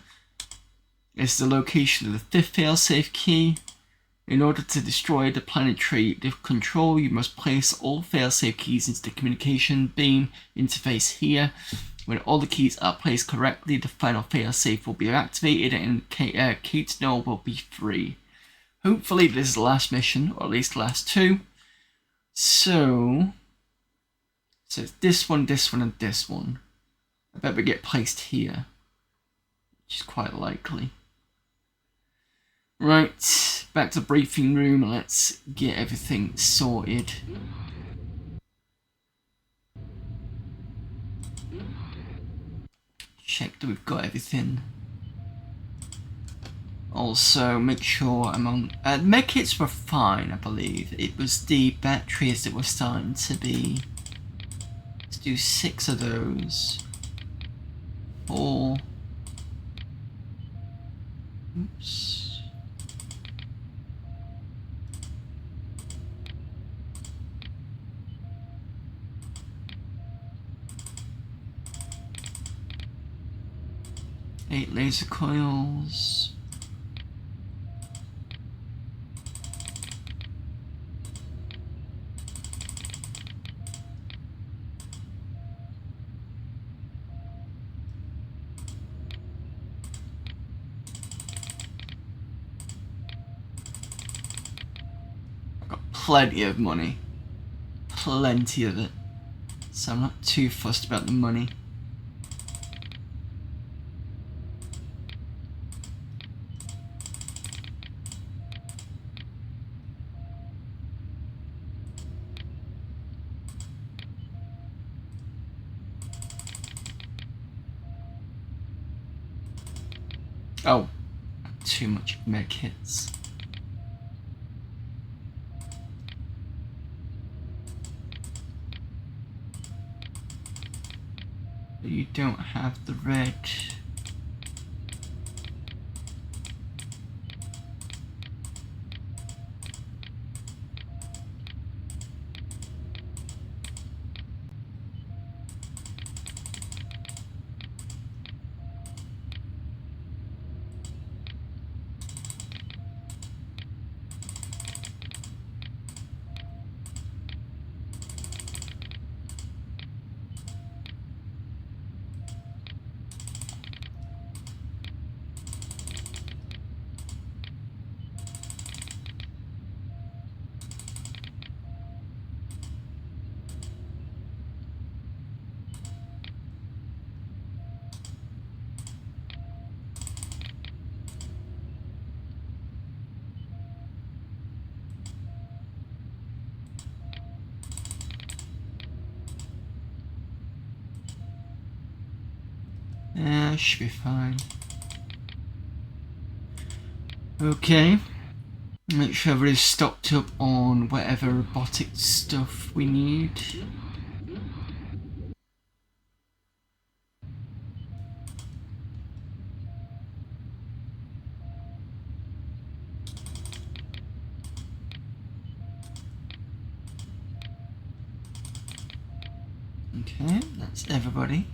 This is the location of the fifth failsafe key. In order to destroy the planetary control, you must place all failsafe keys into the communication beam interface here. When all the keys are placed correctly, the final failsafe will be activated and Katenor will be free. Hopefully this is the last mission, or at least the last 2. So it's this one, and this one. I bet we get placed here, which is quite likely. Right, back to the briefing room. Let's get everything sorted. Check that we've got everything. Also, make sure I'm on... medkits were fine, I believe. It was the batteries that were starting to be... Let's do 6 of those. 4. Oops. Eight laser coils. I've got plenty of money. Plenty of it. So I'm not too fussed about the money. Oh, too much med kits. You don't have the red. Should be fine. Okay. Make sure everybody's stocked up on whatever robotic stuff we need. Okay, that's everybody.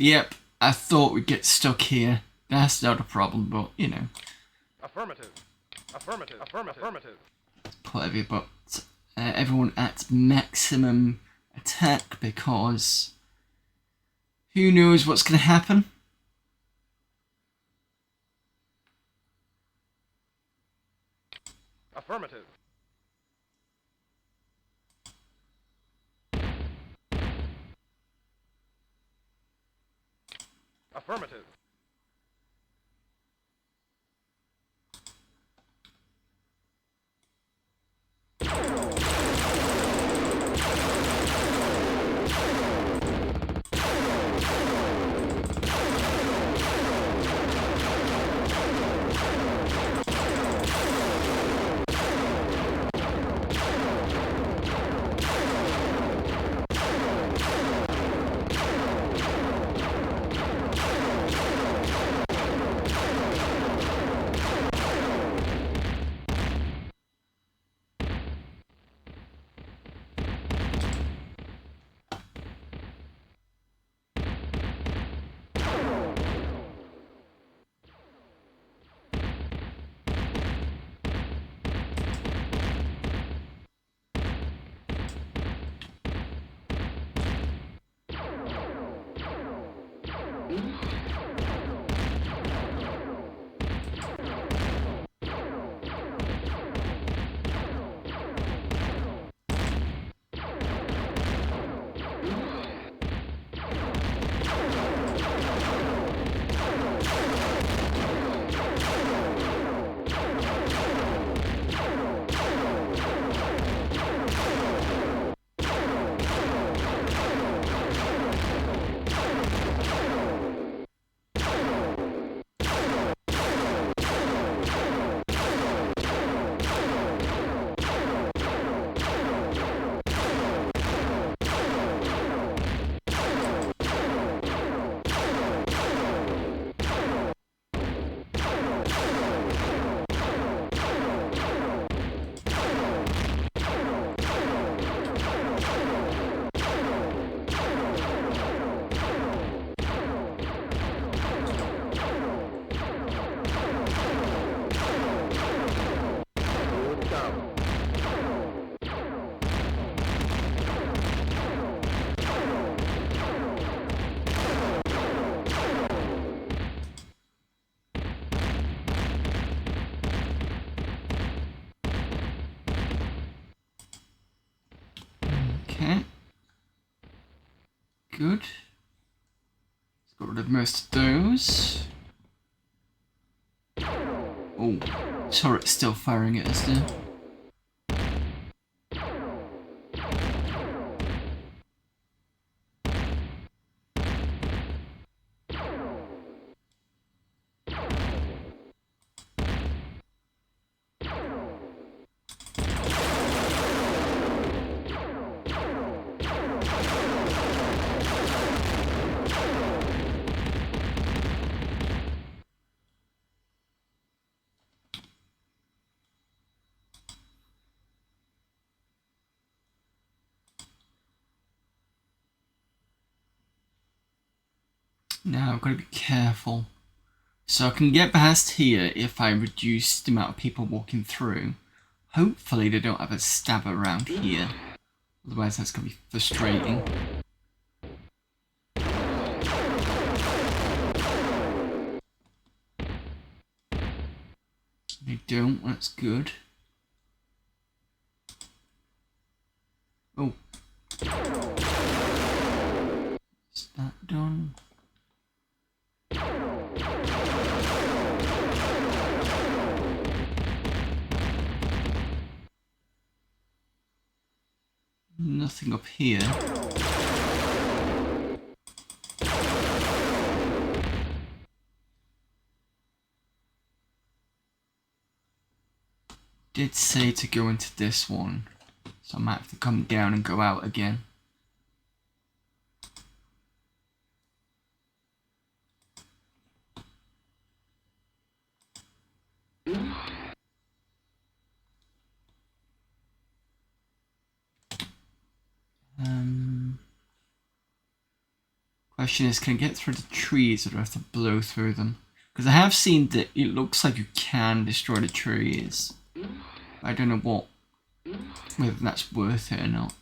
Yep, I thought we'd get stuck here. That's not a problem, but, you know. Affirmative. Affirmative. Affirmative. Affirmative. Put everyone at maximum attack, because who knows what's going to happen. Affirmative. Affirmative. Okay. Good. Let's get rid of most of those. Oh, turret's still firing at us there. Now I've got to be careful. So I can get past here if I reduce the amount of people walking through. Hopefully they don't have a stab around here. Otherwise that's going to be frustrating. They don't, that's good. Oh. Is that done? Nothing up here. Did say to go into this one, so I might have to come down and go out again. Question is, can I get through the trees or do I have to blow through them? Because I have seen that it looks like you can destroy the trees. I don't know whether that's worth it or not.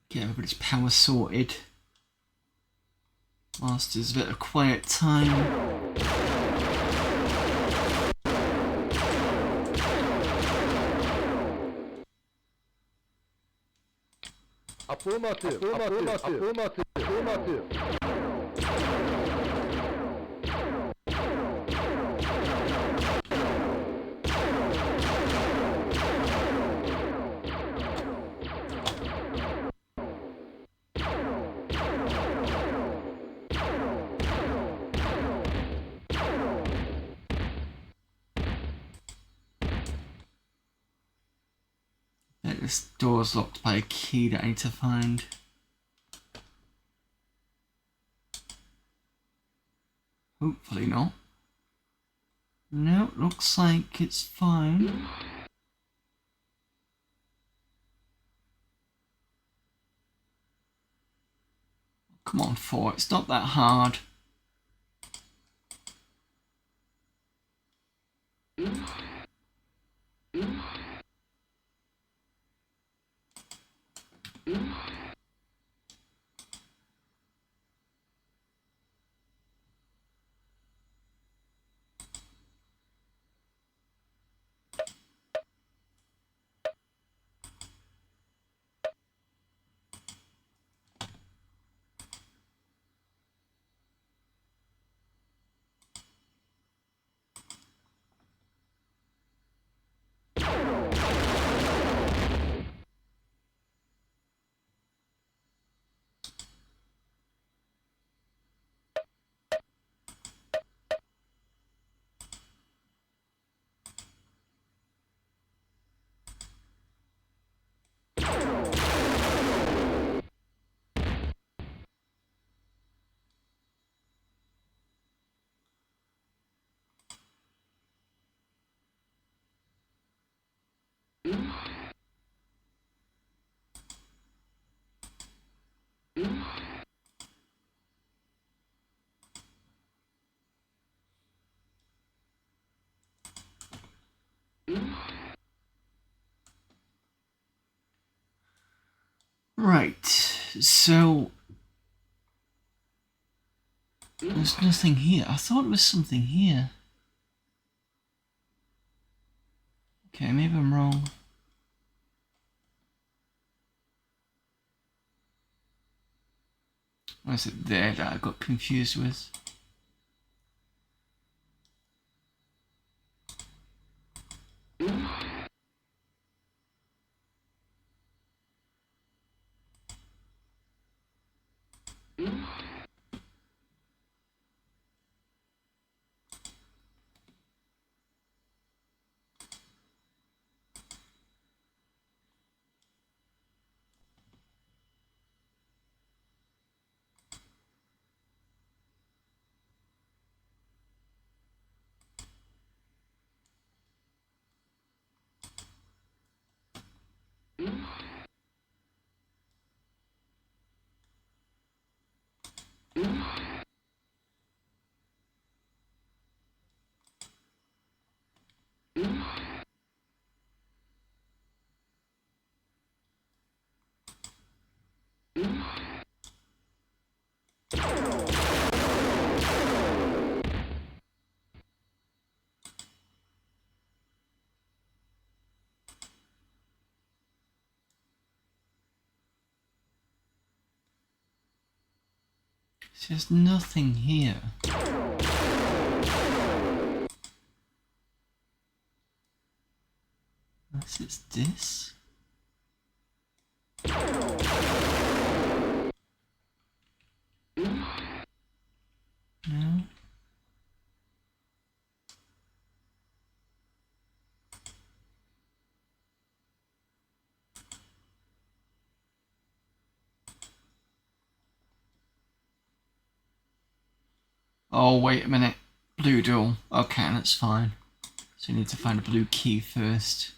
Get everybody's power sorted. Whilst there's a bit of quiet time. Affirmative. Affirmative. This door's locked by a key that I need to find. Hopefully not. No, looks like it's fine. Come on, 4, it's not that hard. Right, so there's nothing here. I thought there was something here. Okay, maybe I'm wrong. Or is it there that I got confused with? There's nothing here. Unless it's this? No? Oh, wait a minute. Blue door. Okay, that's fine. So you need to find a blue key first.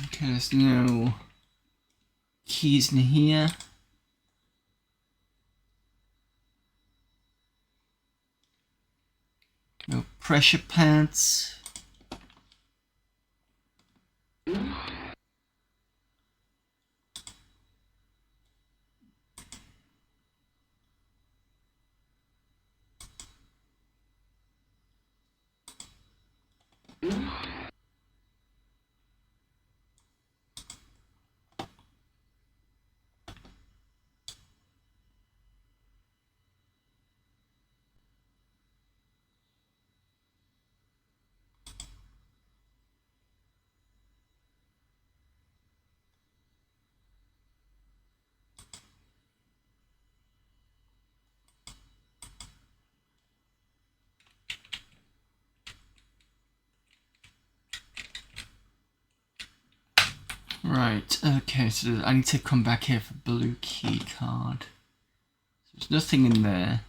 Okay, there's no keys in here. No pressure pads. Right, okay, so I need to come back here for blue key card. So there's nothing in there.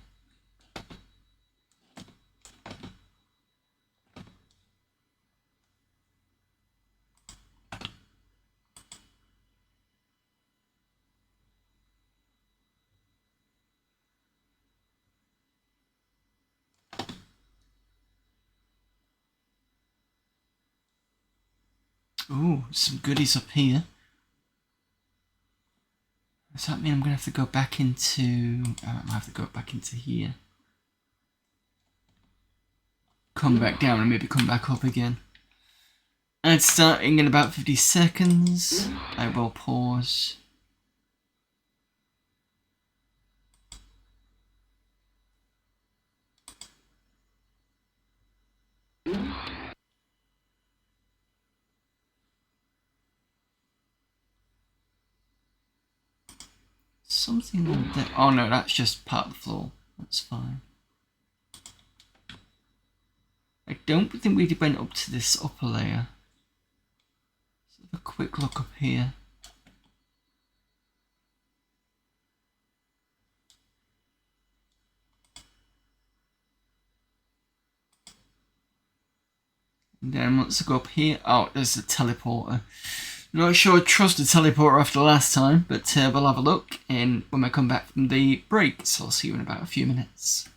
Ooh, some goodies up here. Does that mean I'm going to have to go back into... I might have to go back into here. Come back down and maybe come back up again. And it's starting in about 50 seconds. I will pause. Something on there. Oh no, that's just part of the floor. That's fine. I don't think we went up to this upper layer. Let's have a quick look up here. And then once I go up here, oh, there's the teleporter. Not sure I trust the teleporter after last time, but we'll have a look when I come back from the break, so I'll see you in about a few minutes.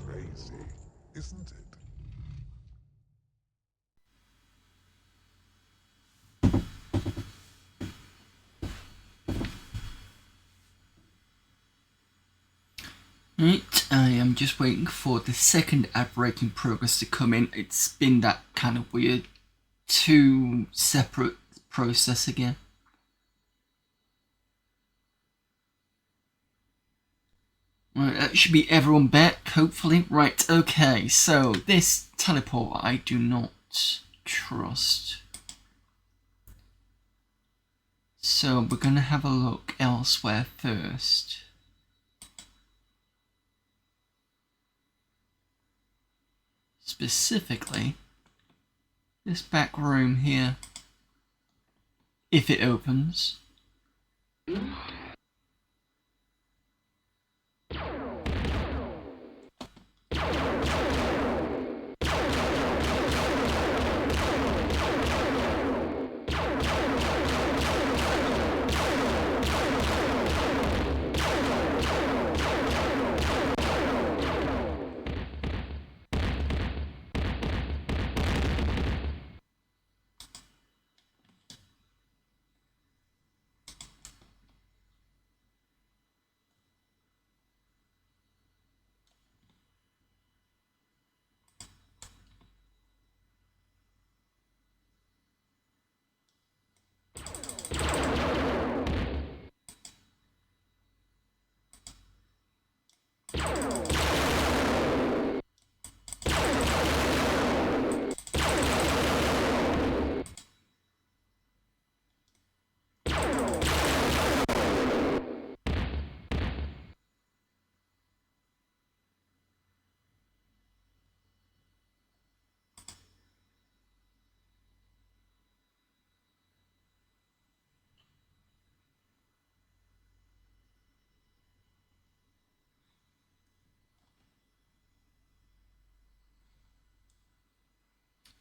Crazy, isn't it? Right, I am just waiting for the second ad break in progress to come in. It's been that kind of weird, two separate process again. Right, that should be everyone back, hopefully. Right, okay, so this teleport I do not trust. So we're gonna have a look elsewhere first. Specifically, this back room here, if it opens.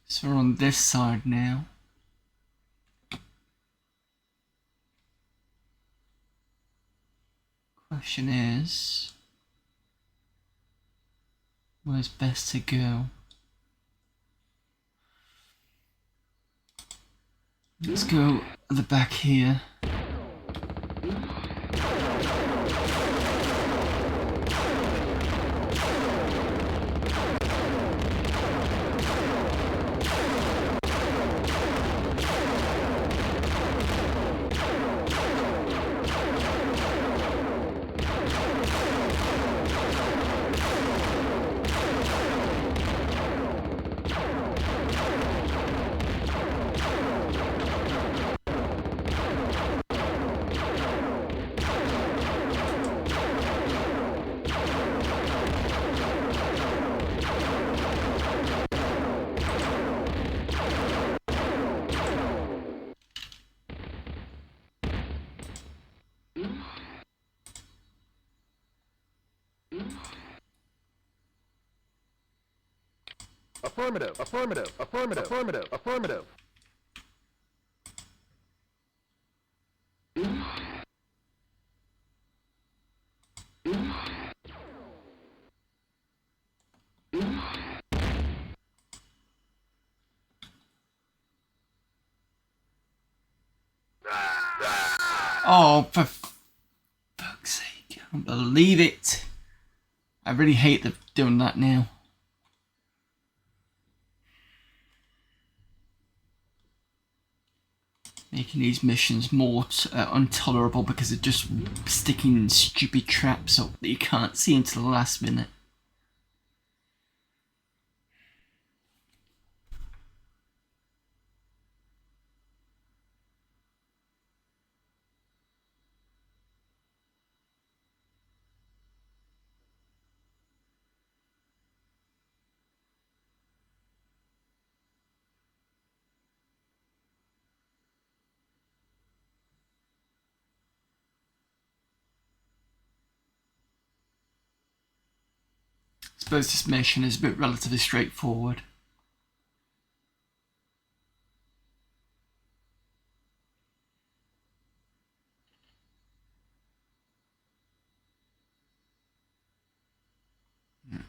So we're on this side now. Question is, where's best to go? Let's go at the back here. Affirmative, affirmative, affirmative, affirmative, affirmative. Oh, for fuck's sake. I can't believe it. I really hate doing that now. Making these missions more intolerable because they're just sticking stupid traps up that you can't see until the last minute. I suppose this mission is a bit relatively straightforward.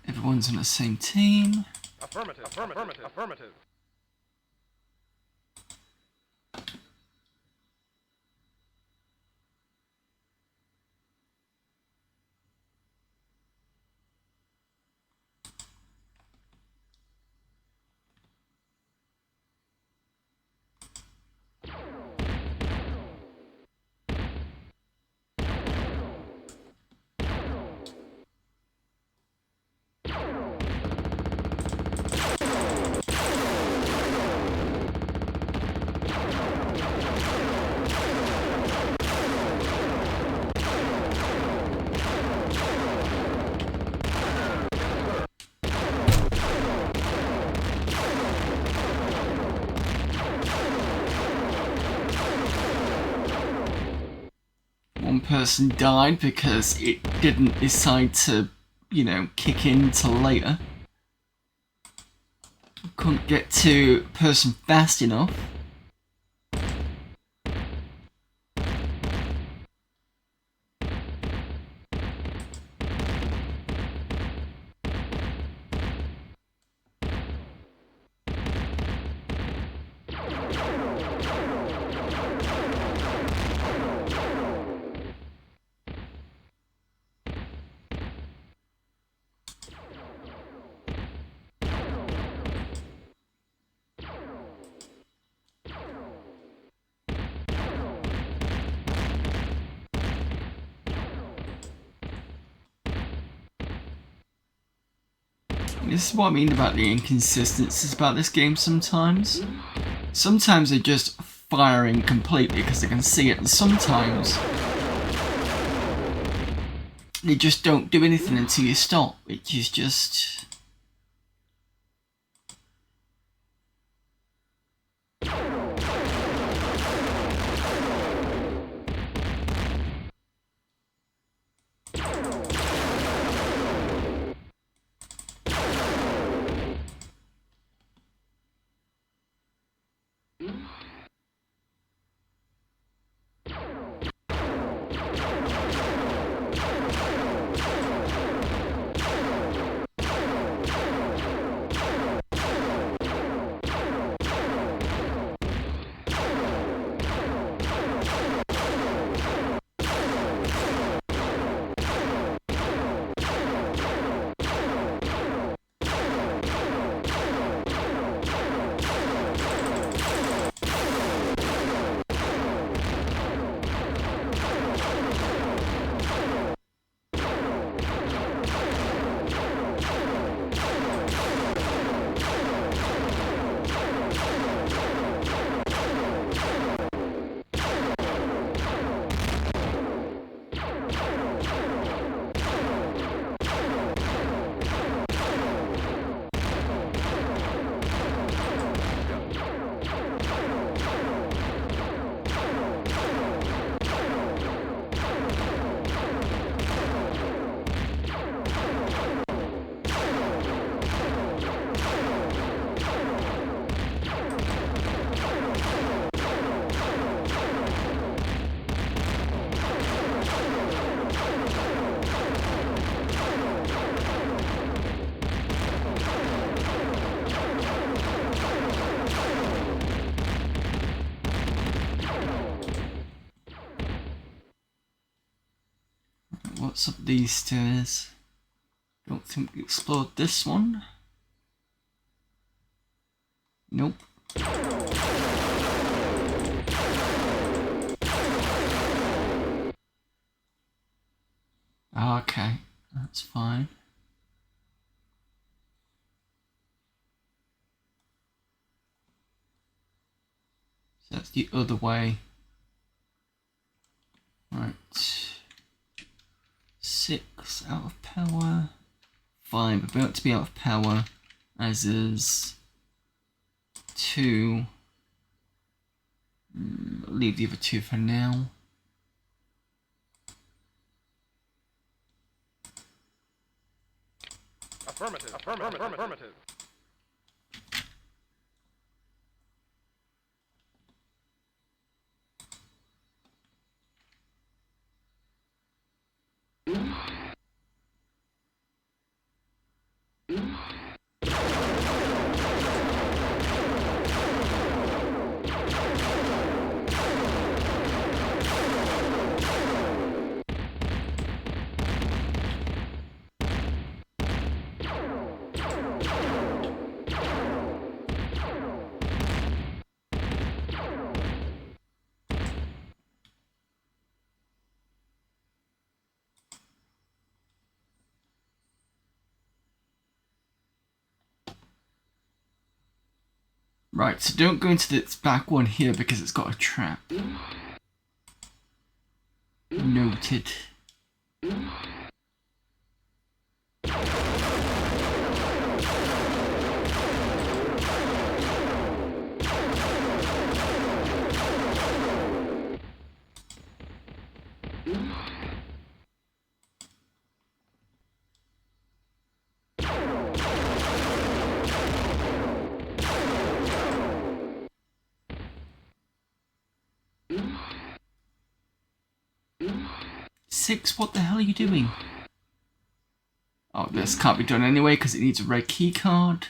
Everyone's on the same team. Affirmative, affirmative, affirmative. One person died because it didn't decide to, you know, kick in till later. Couldn't get to person fast enough. This is what I mean about the inconsistencies about this game sometimes. Sometimes they're just firing completely because they can see it, and sometimes they just don't do anything until you stop, which is just... What's up these stairs? Don't think we explored this one. Nope. Okay, that's fine. So that's the other way. Right. 6 out of power. 5 about to be out of power, as is 2. I'll leave the other 2 for now. Affirmative. Affirmative. Affirmative. Right, so don't go into this back one here because it's got a trap. Noted. 6, what the hell are you doing? Oh, this can't be done anyway because it needs a red key card.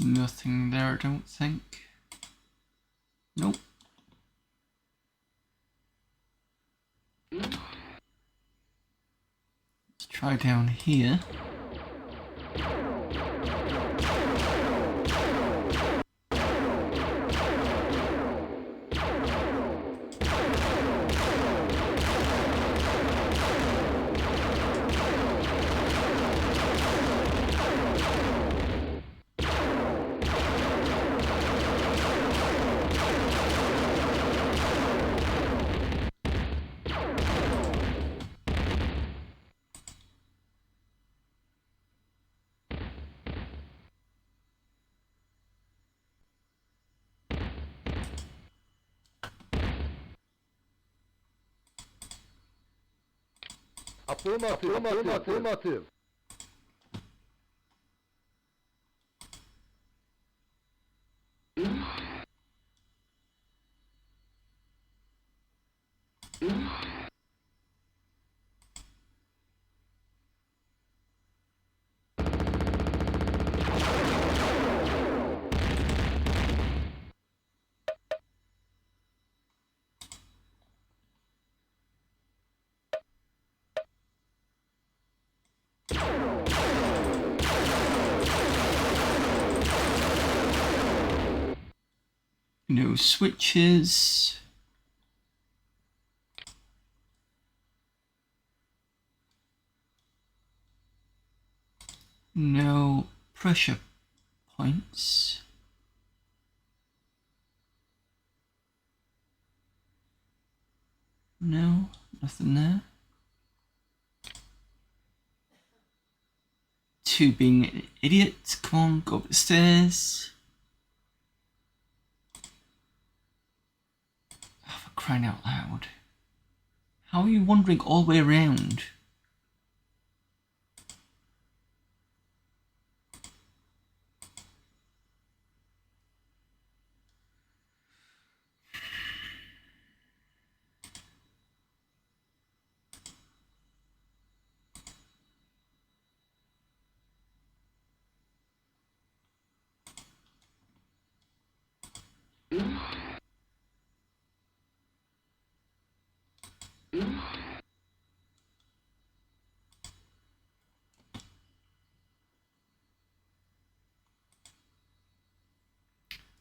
Nothing there, I don't think. Nope. Let's try down here. Affirmative. No switches. No pressure points. No, nothing there. Two being an idiot. Come on, go up the stairs. Oh, for crying out loud. How are you wandering all the way around?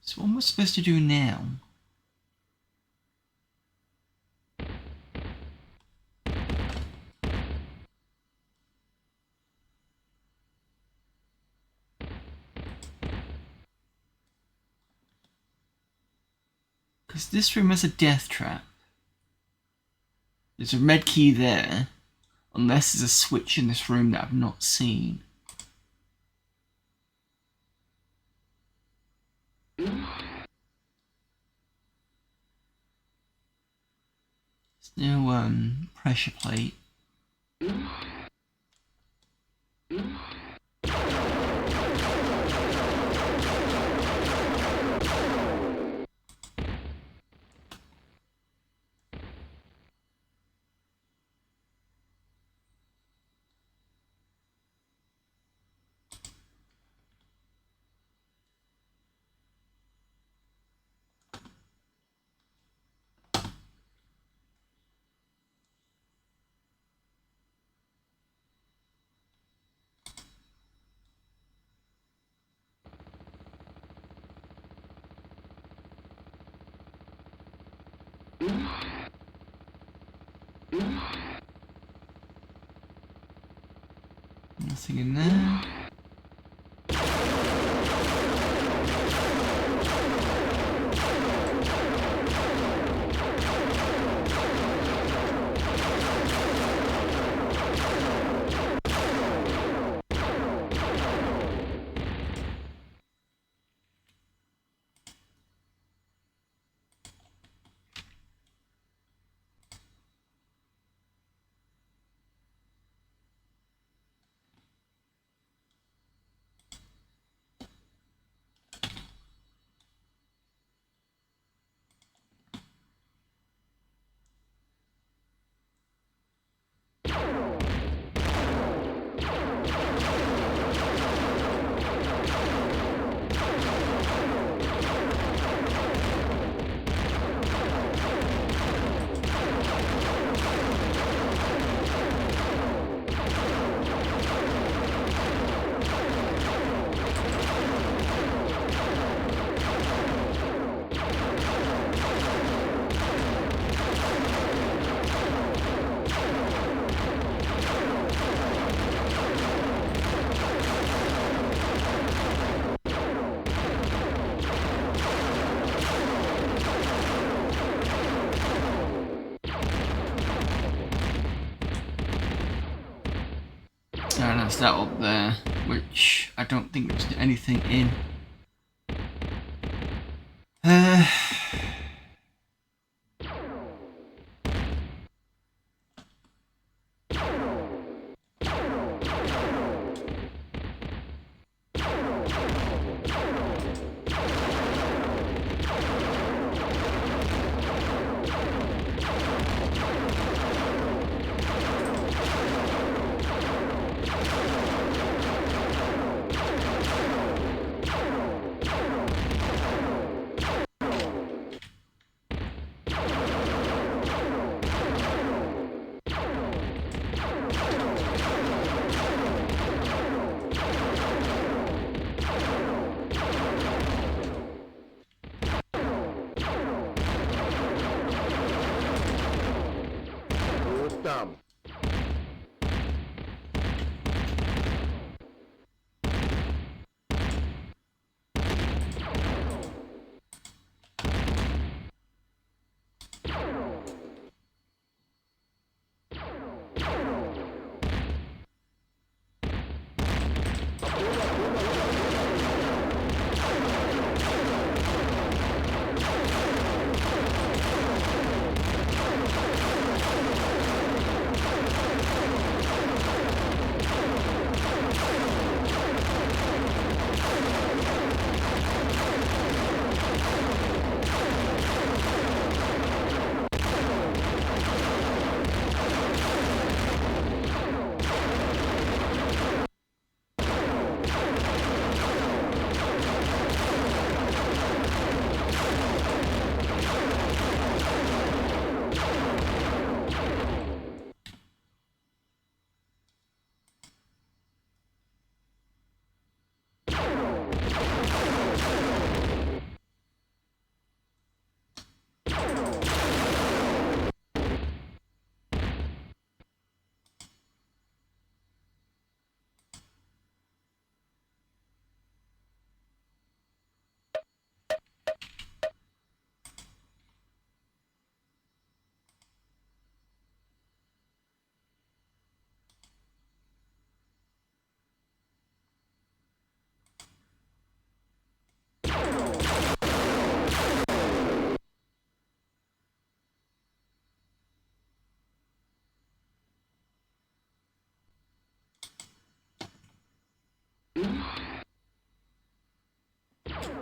So what am I supposed to do now? Because this room has a death trap. There's a red key there. Unless there's a switch in this room that I've not seen. There's no pressure plate. Nothing in there. that up there, which I don't think there's anything in. Dumb.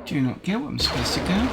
Do you not get where I'm supposed to go?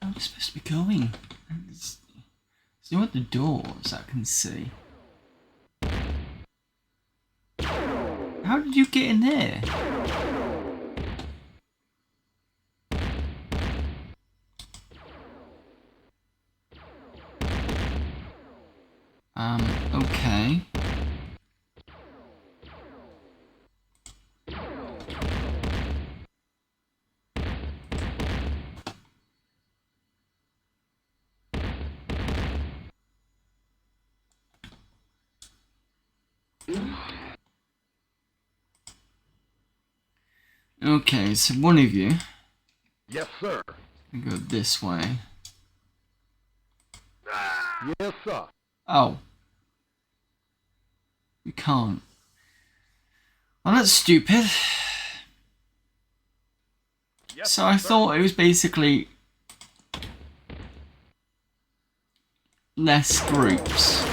Where am I supposed to be going? There's no other doors I can see. How did you get in there? Okay. Okay, so one of you Yes, sir. can go this way. Yes, sir. Oh. We can't. Well, that's stupid. Yes, So I thought it was basically less groups.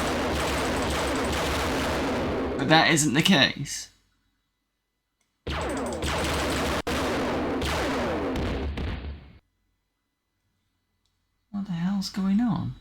But that isn't the case. What the hell's going on?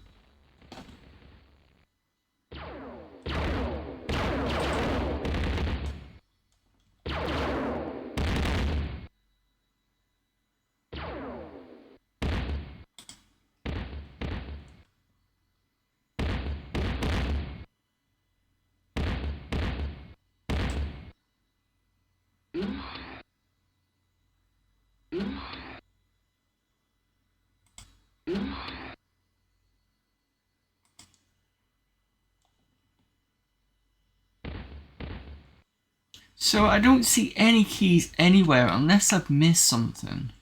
So I don't see any keys anywhere unless I've missed something.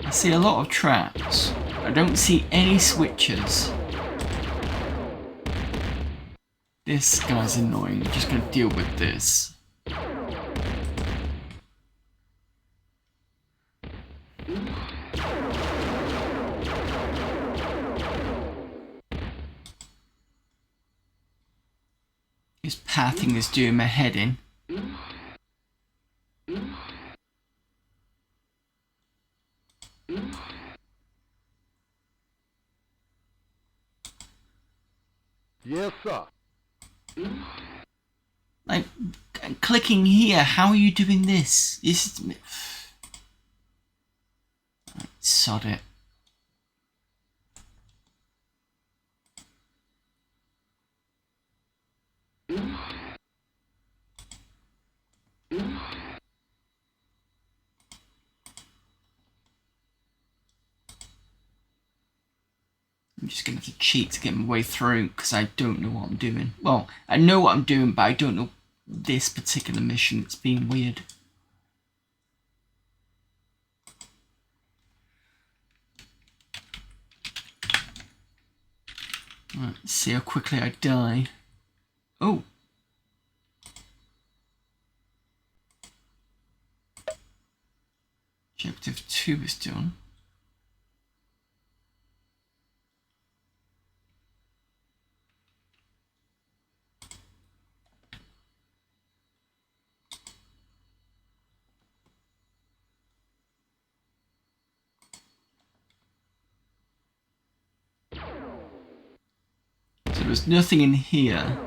I see a lot of traps. I don't see any switches. This guy's annoying. I'm just gonna deal with this. His pathing is doing my head in. Yes, sir. Like, clicking here, how are you doing this? This is... Sod it. I'm just going to have to cheat to get my way through because I don't know what I'm doing. Well, I know what I'm doing, but I don't know this particular mission. It's being weird. Right, let's see how quickly I die. Oh. Objective 2 is done. So there's nothing in here.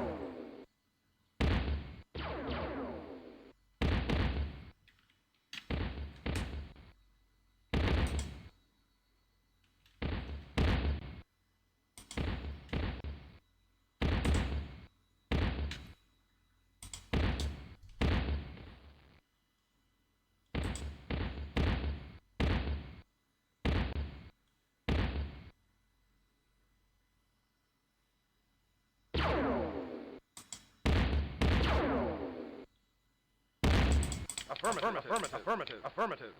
Affirmative.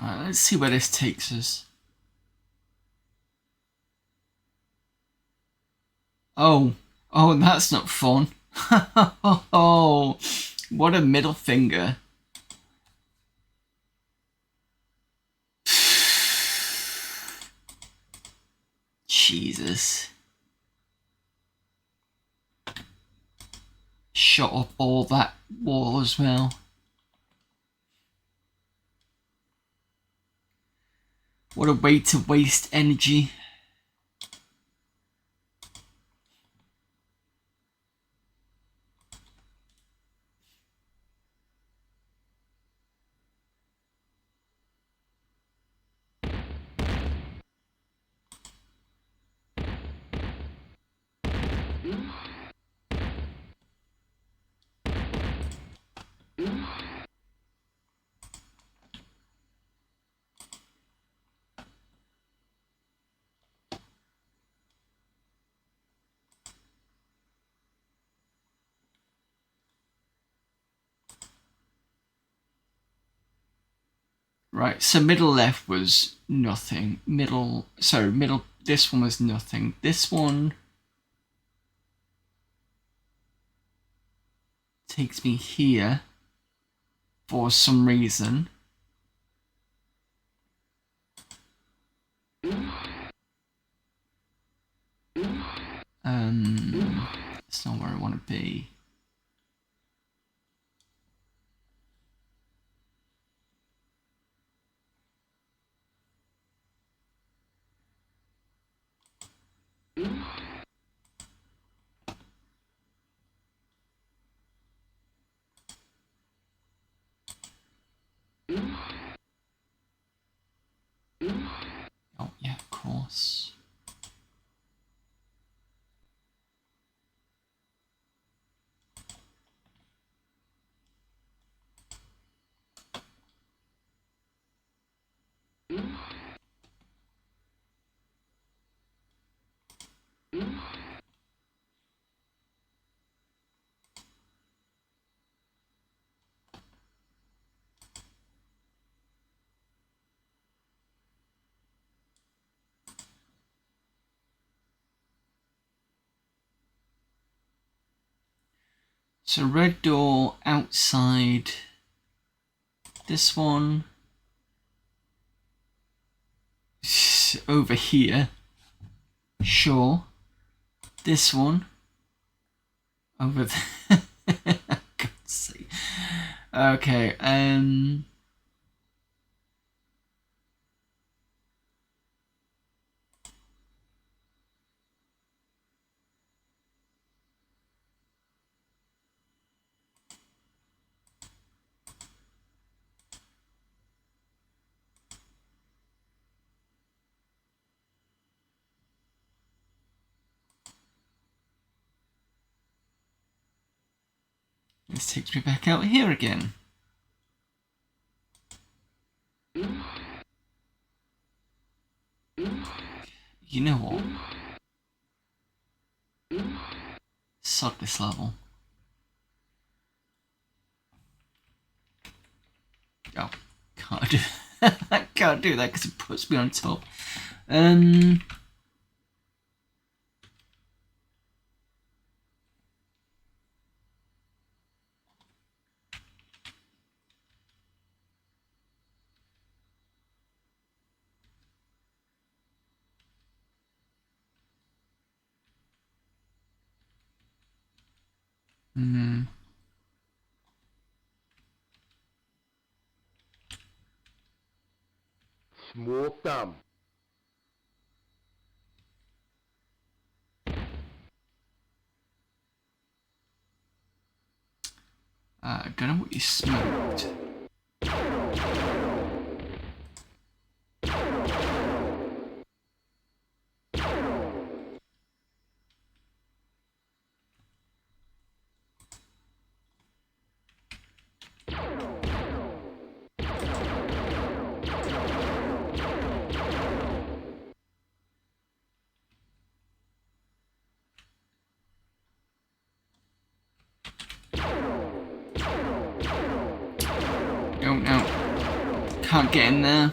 Alright, let's see where this takes us. Oh, that's not fun. Oh, what a middle finger. Jesus. Shut up all that wall as well. What a way to waste energy. Right, so middle left was nothing. Middle, this one was nothing. This one takes me here for some reason. It's not where I want to be. Oh yeah, of course. So red door outside. This one over here. Sure. This one over there. God's sake. Okay. This takes me back out here again. You know what? Sod this level. Oh, can't do I can't do that because it puts me on top. Smooth thumb. I don't know what you smoked. Oh no. Can't get in there.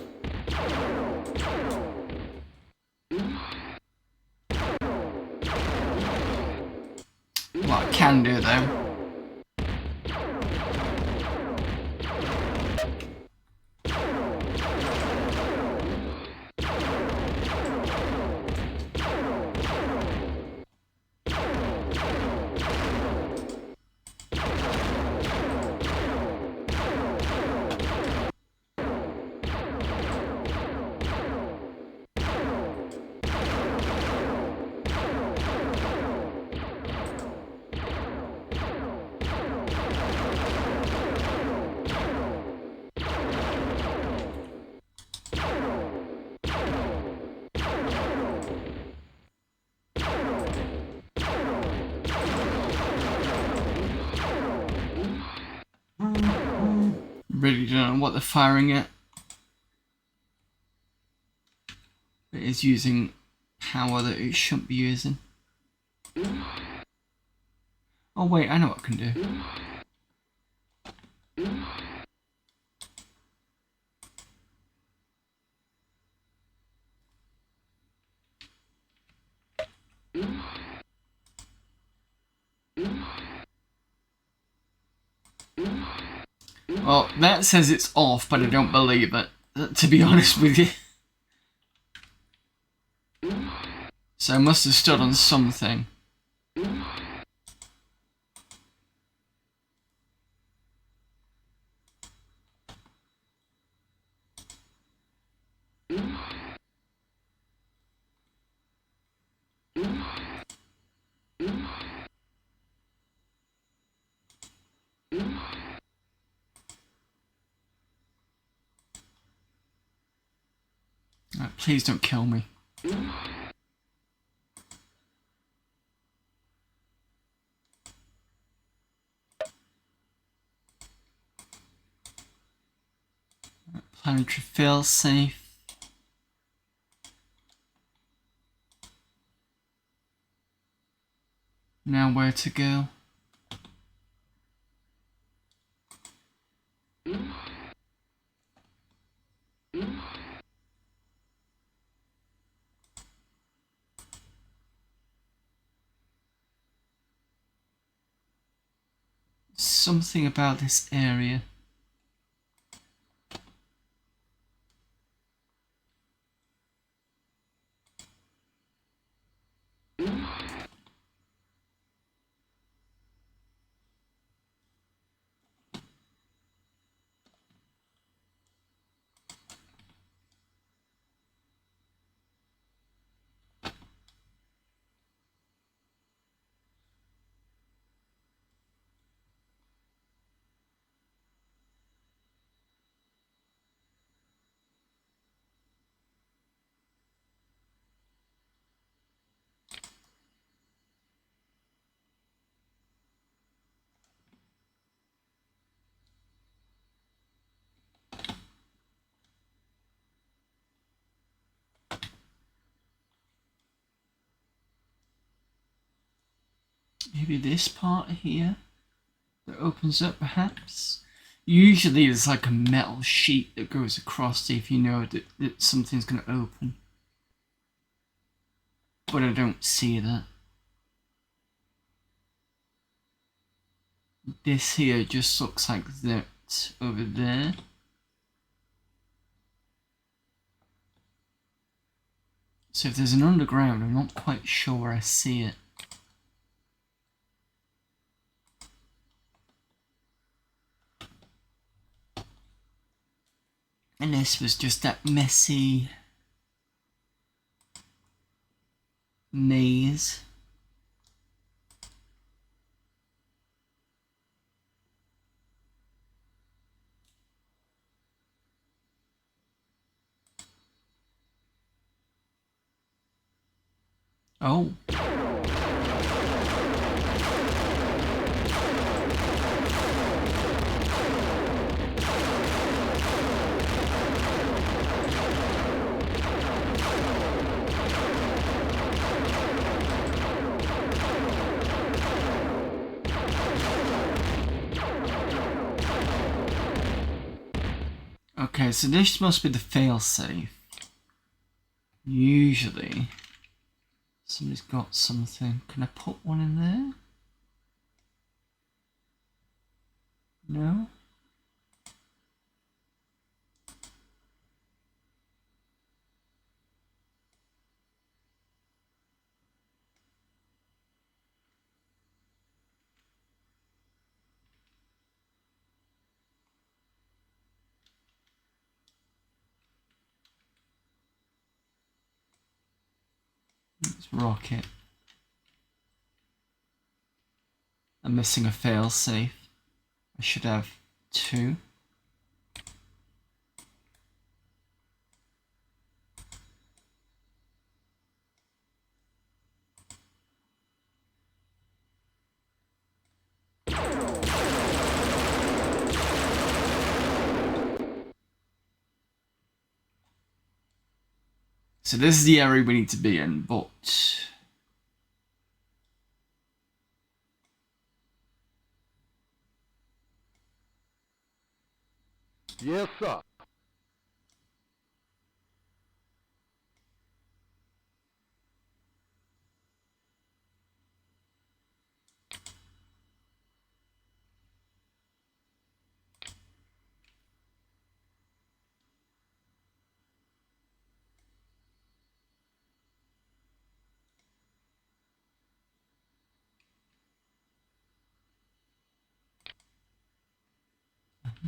What I can do though. Really don't know what they're firing at. It is using power that it shouldn't be using. Oh wait, I know what I can do. Well, that says it's off, but I don't believe it, to be honest with you. So I must have stood on something. Right, please don't kill me. Planetary failsafe. Now where to go? Something about this area. Maybe this part here that opens up, perhaps? Usually there's like a metal sheet that goes across if you know that something's going to open. But I don't see that. This here just looks like that over there. So if there's an underground, I'm not quite sure where I see it. And this was just that messy maze. Oh. Okay, so this must be the failsafe. Usually, somebody's got something. Can I put one in there? No? Let's rocket. I'm missing a failsafe. I should have two. So this is the area we need to be in, but Yes, sir.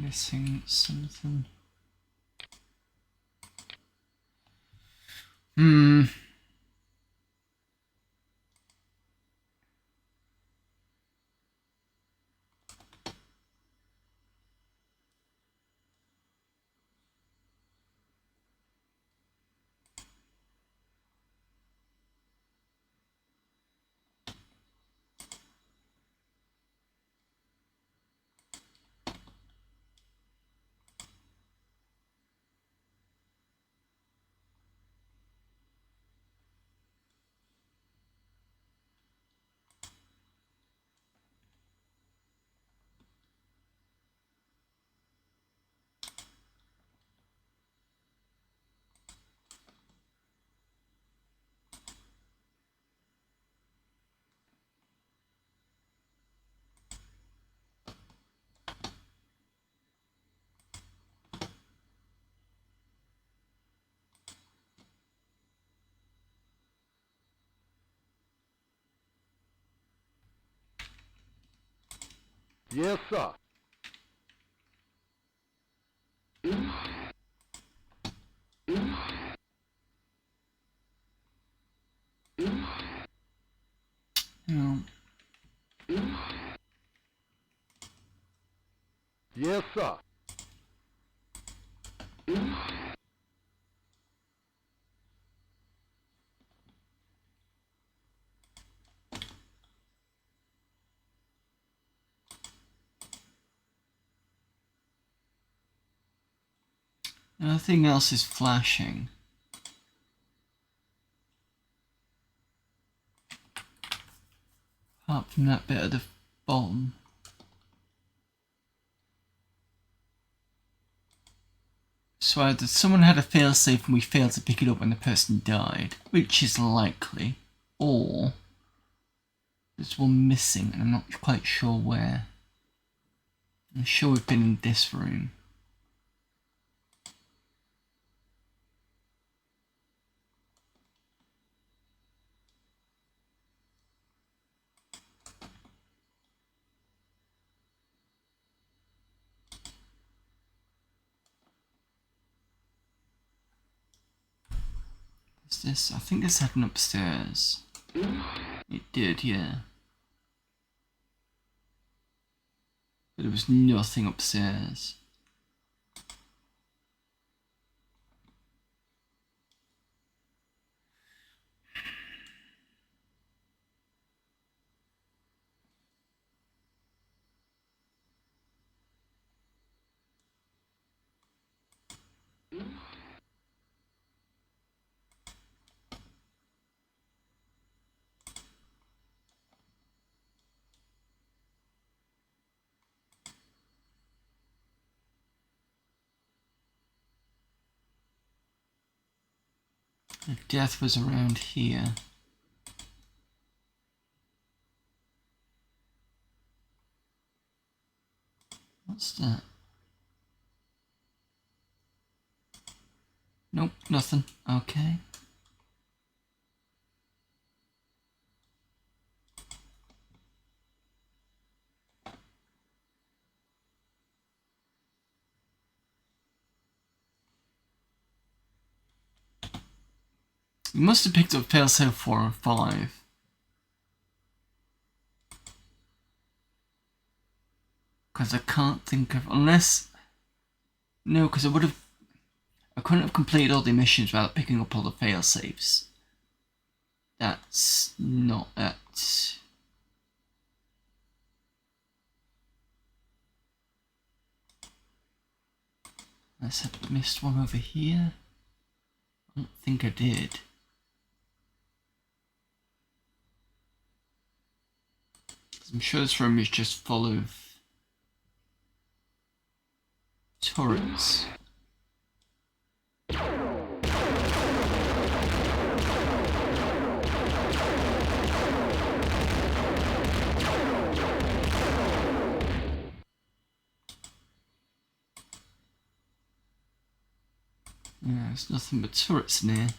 Missing something. Hmm. Yes, sir. No. Yes, sir. Nothing else is flashing. Apart from that bit at the bottom. So either someone had a failsafe and we failed to pick it up when the person died, which is likely, or there's one missing and I'm not quite sure where. I'm sure we've been in this room. What's this? I think this had an upstairs. It did, yeah. But there was nothing upstairs. The death was around here. What's that? Nope, nothing. Okay. We must have picked up failsafe 4 or 5. Because I can't think of... Unless... No, because I couldn't have completed all the missions without picking up all the failsafes. That's not it. Unless I missed one over here. I don't think I did. I'm sure this room is just full of turrets. Yeah, there's nothing but turrets near.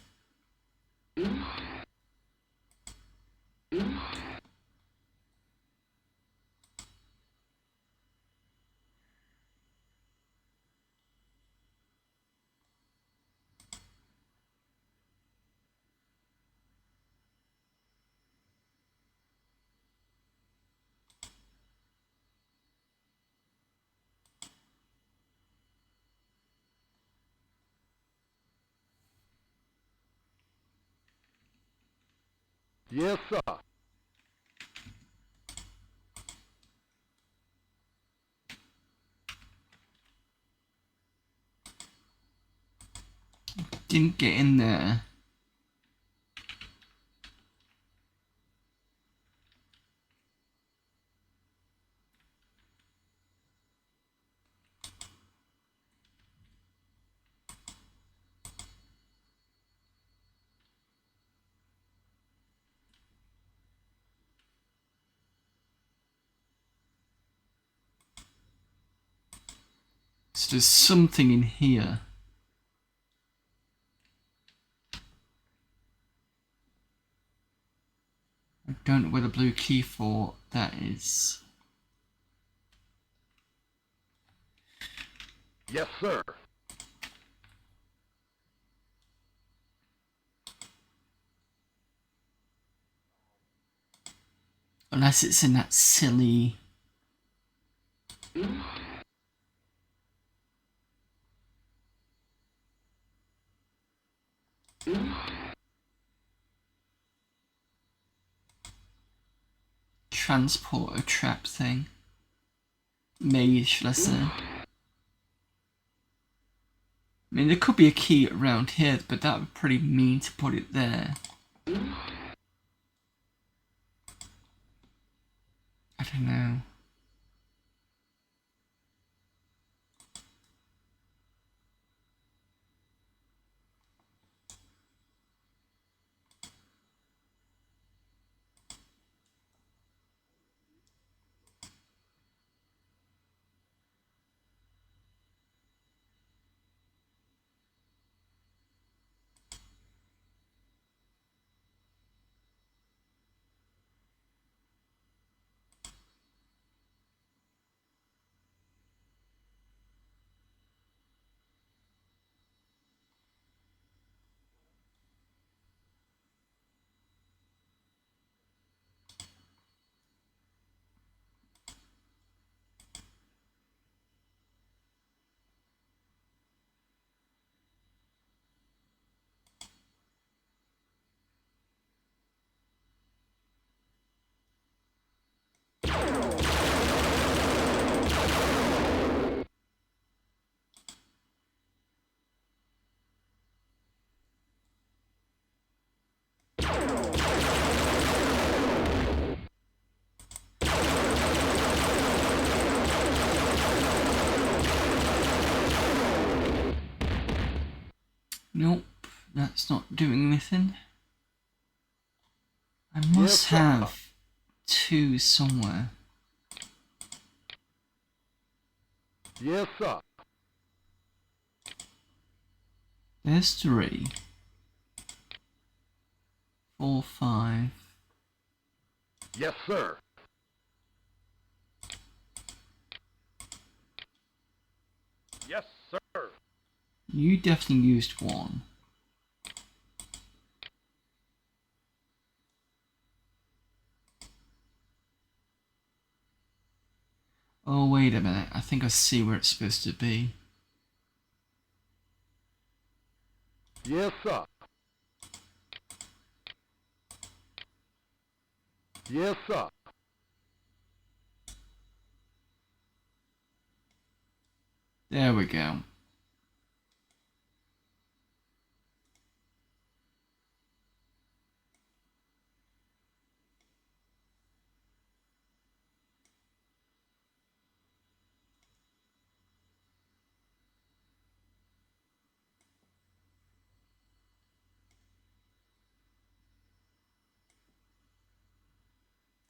Yes, sir. Didn't get in there. So there's something in here. I don't know where the blue key for that is. Yes, sir. Unless it's in that silly... transporter trap thing. Maze, should I say. I mean, there could be a key around here, but that would be pretty mean to put it there. I don't know. Nope, that's not doing anything. I must have two somewhere. Yes, sir. There's 3. 4, 5. Yes, sir. Yes, sir. You definitely used 1. Oh, wait a minute. I think I see where it's supposed to be. Yes, sir. Yes, sir. There we go.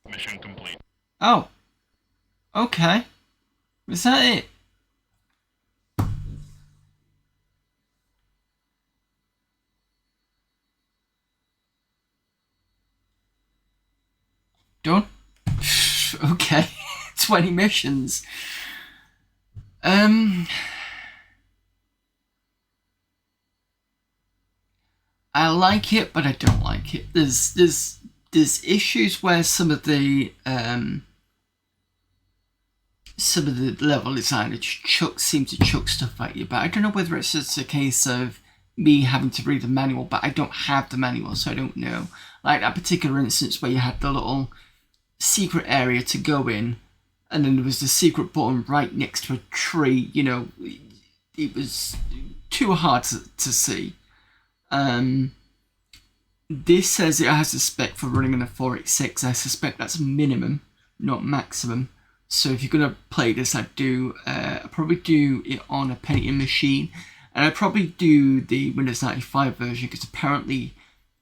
Mission complete. Oh! Okay. Was that it? Done? Okay. 20 missions. I like it, but I don't like it. There's issues where some of the level designer seem to chuck stuff at you, but I don't know whether it's just a case of me having to read the manual, but I don't have the manual, so I don't know. Like that particular instance where you had the little secret area to go in, and then there was the secret button right next to a tree, you know, it was too hard to see. This says it has a spec for running on a 486. I suspect that's minimum, not maximum. So if you're gonna play this, I'd probably do it on a Pentium machine, and I'd probably do the Windows 95 version because apparently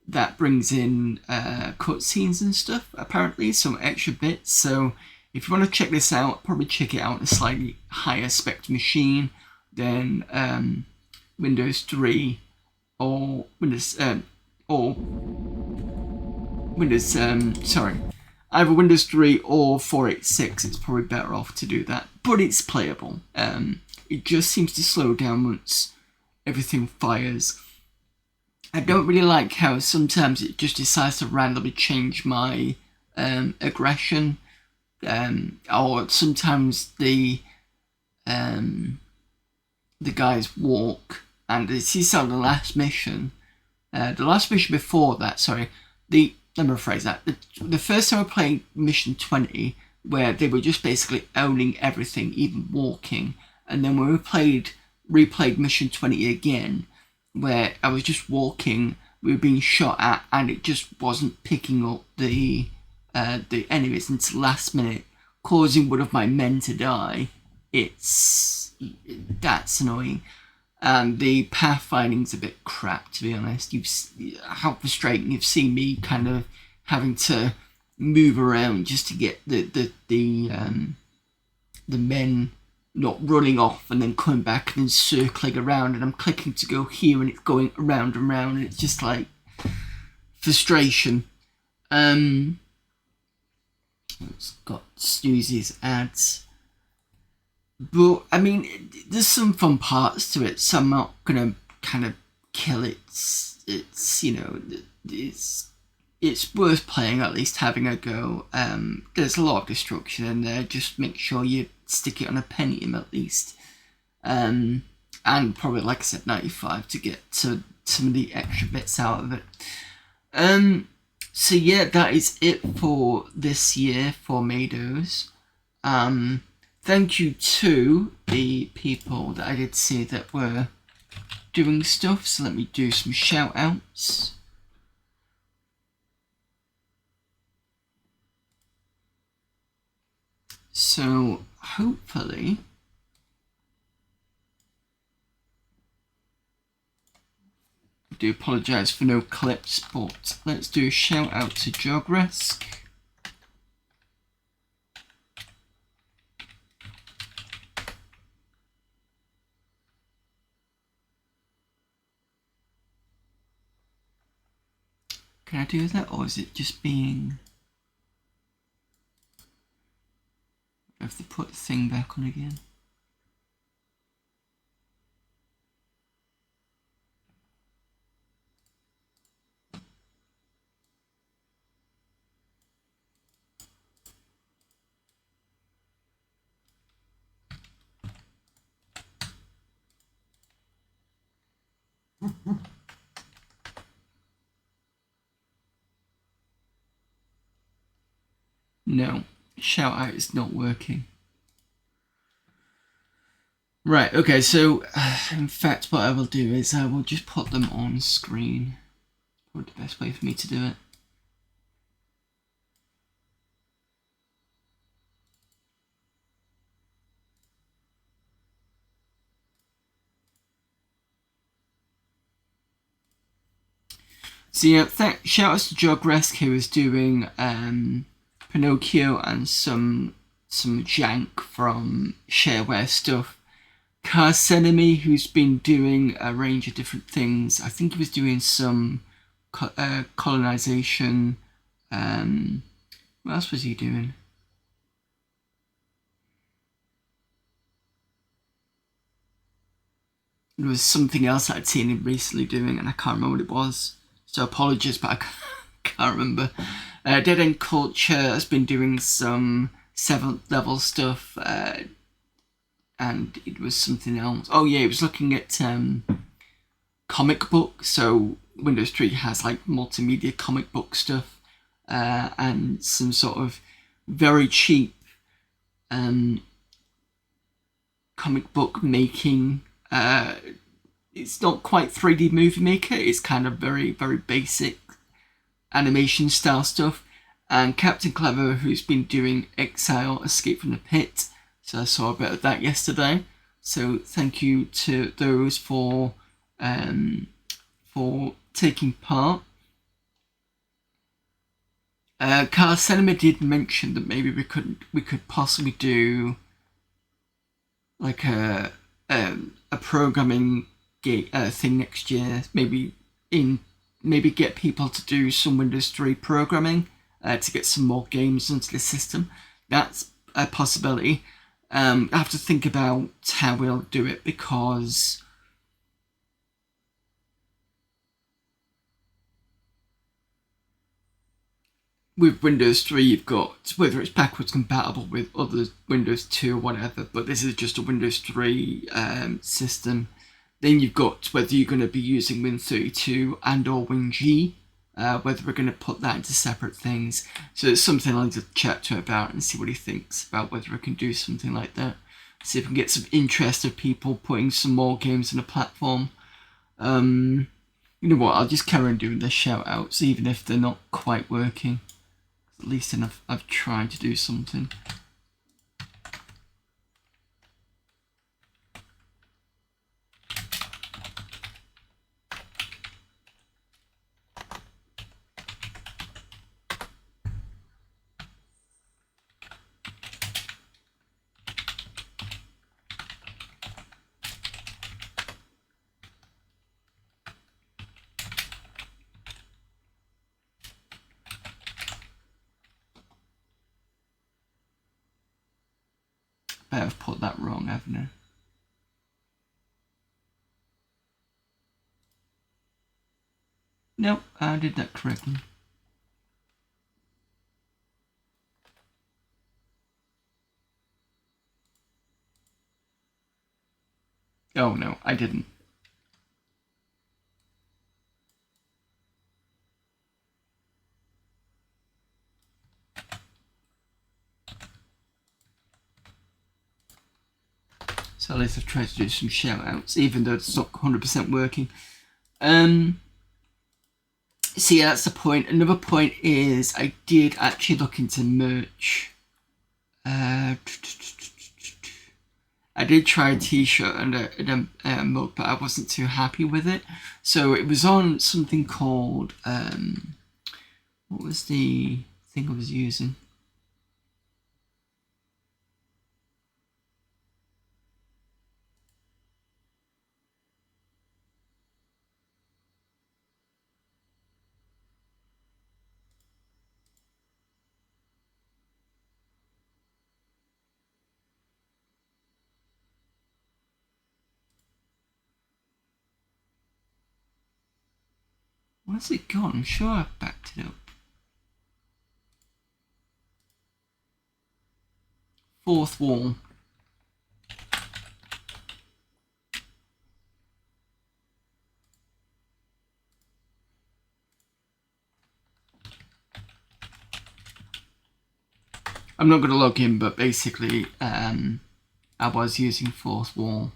that brings in cutscenes and stuff. Apparently, some extra bits. So if you want to check this out, probably check it out on a slightly higher spec machine than Windows 3 or either Windows 3 or 486. It's probably better off to do that, but it's playable. It just seems to slow down once everything fires. I don't really like how sometimes it just decides to randomly change my aggression, or sometimes the guys walk, and this is on the last mission. The last mission before that, sorry, let me rephrase that. The first time I played Mission 20, where they were just basically owning everything, even walking, and then when we replayed Mission 20 again, where I was just walking, we were being shot at, and it just wasn't picking up the enemies until last minute, causing one of my men to die. That's annoying. The pathfinding's a bit crap, to be honest. How frustrating you've seen me kind of having to move around just to get the men not running off and then coming back and then circling around, and I'm clicking to go here and it's going around and around, and it's just like frustration. It's got Snoozy's ads. But, I mean, there's some fun parts to it, so I'm not going to kind of kill it. It's you know, it's worth playing, at least having a go. There's a lot of destruction in there, just make sure you stick it on a Pentium at least. And probably, like I said, 95 to get to some of the extra bits out of it. So yeah, that is it for this year for Maydows. Thank you to the people that I did see that were doing stuff. So let me do some shout outs. So hopefully I do apologise for no clips, but let's do a shout out to Jogresk. Can I do that, or is it just being... I have to put the thing back on again. No, shout out is not working. Right, okay, so in fact what I will do is I will just put them on screen. Probably the best way for me to do it. So yeah, shout outs to Jogresk, who is doing Pinocchio and some jank from shareware stuff. Carsenemy, who's been doing a range of different things. I think he was doing some colonization. What else was he doing? There was something else that I'd seen him recently doing, and I can't remember what it was. So apologies, but I can't remember. Dead End Culture has been doing some 7th level stuff, and it was something else. Oh yeah, it was looking at comic book. So Windows 3 has like multimedia comic book stuff, and some sort of very cheap comic book making. It's not quite 3D movie maker. It's kind of very, very basic animation style stuff. And Captain Clever, who's been doing Exile, Escape from the Pit. So I saw a bit of that yesterday. So thank you to those for taking part. Carl Cinema did mention that maybe we could possibly do like a programming thing next year. Maybe get people to do some Windows 3 programming to get some more games onto the system. That's a possibility. I have to think about how we'll do it, because with Windows 3 you've got whether it's backwards compatible with other Windows 2 or whatever, but this is just a Windows 3 system. Then you've got whether you're going to be using Win32 and or WinG, whether we're going to put that into separate things. So it's something I'll need to chat to him about and see what he thinks about whether we can do something like that. See if we can get some interest of people putting some more games on the platform. You know what, I'll just carry on doing the shout outs even if they're not quite working. At least I've tried to do something. I've put that wrong, haven't I? Nope, I did that correctly. Oh no, I didn't. So at least I've tried to do some shout outs, even though it's not 100% working. So yeah, that's the point. Another point is I did actually look into merch. I did try a t-shirt and a mug, but I wasn't too happy with it. So it was on something called, what was the thing I was using? Where's it gone? I'm sure I backed it up. Fourth wall. I'm not going to log in, but basically I was using fourth wall,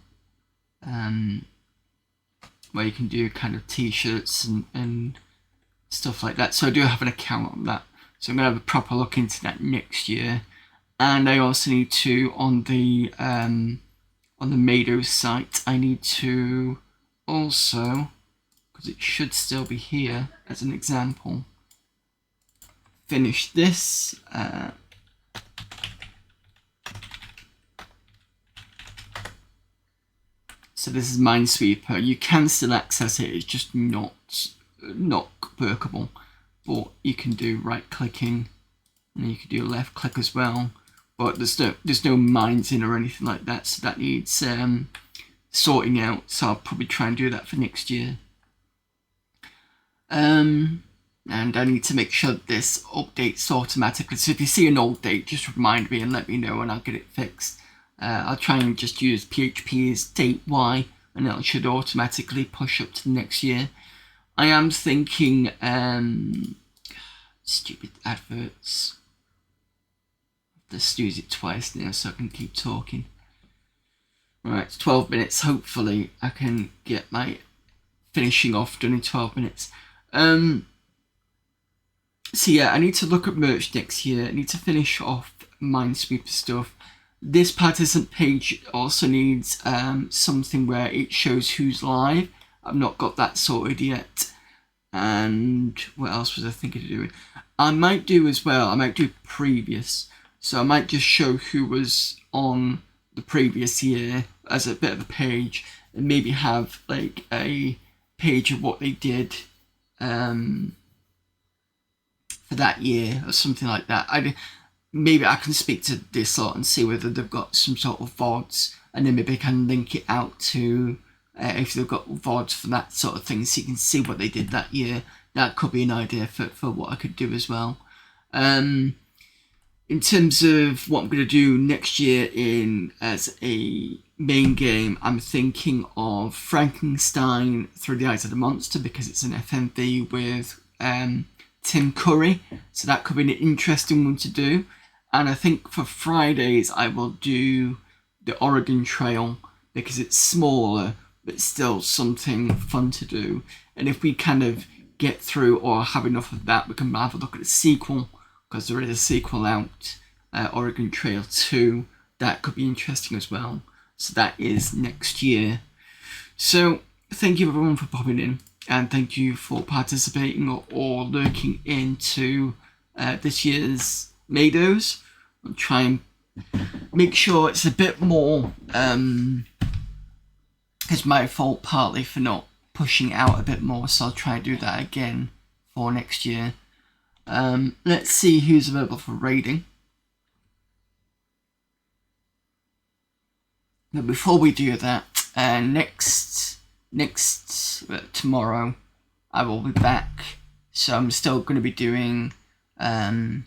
where you can do kind of t-shirts and stuff like that. So I do have an account on that. So I'm going to have a proper look into that next year. And I also need to, on the Maydows site, I need to also, because it should still be here as an example, finish this. So this is Minesweeper. You can still access it, it's just not workable. But you can do right clicking, and you can do left click as well. But there's no mines in or anything like that, so that needs sorting out. So I'll probably try and do that for next year. And I need to make sure that this updates automatically. So if you see an old date, just remind me and let me know, and I'll get it fixed. I'll try and just use PHP's date Y and it should automatically push up to the next year. I am thinking, stupid adverts. Just use it twice now so I can keep talking. Right, 12 minutes. Hopefully I can get my finishing off done in 12 minutes. So yeah, I need to look at merch next year. I need to finish off Minesweeper stuff. This participant page also needs something where it shows who's live. I've not got that sorted yet. And what else was I thinking of doing? I might do as well, I might do previous. So I might just show who was on the previous year as a bit of a page, and maybe have like a page of what they did for that year or something like that. Maybe I can speak to this lot and see whether they've got some sort of VODs, and then maybe I can link it out to if they've got VODs for that sort of thing, so you can see what they did that year. That could be an idea for what I could do as well. In terms of what I'm going to do next year as a main game, I'm thinking of Frankenstein Through the Eyes of the Monster, because it's an FMV with Tim Curry, so that could be an interesting one to do. And I think for Fridays I will do the Oregon Trail, because it's smaller but still something fun to do. And if we kind of get through or have enough of that, we can have a look at the sequel, because there is a sequel out, Oregon Trail 2. That could be interesting as well. So that is next year. So thank you everyone for popping in, and thank you for participating or lurking into this year's Maydows. I'll try and make sure it's a bit more, it's my fault partly for not pushing out a bit more, so I'll try and do that again for next year. Let's see who's available for raiding. But before we do that, tomorrow I will be back. So I'm still going to be doing Amiga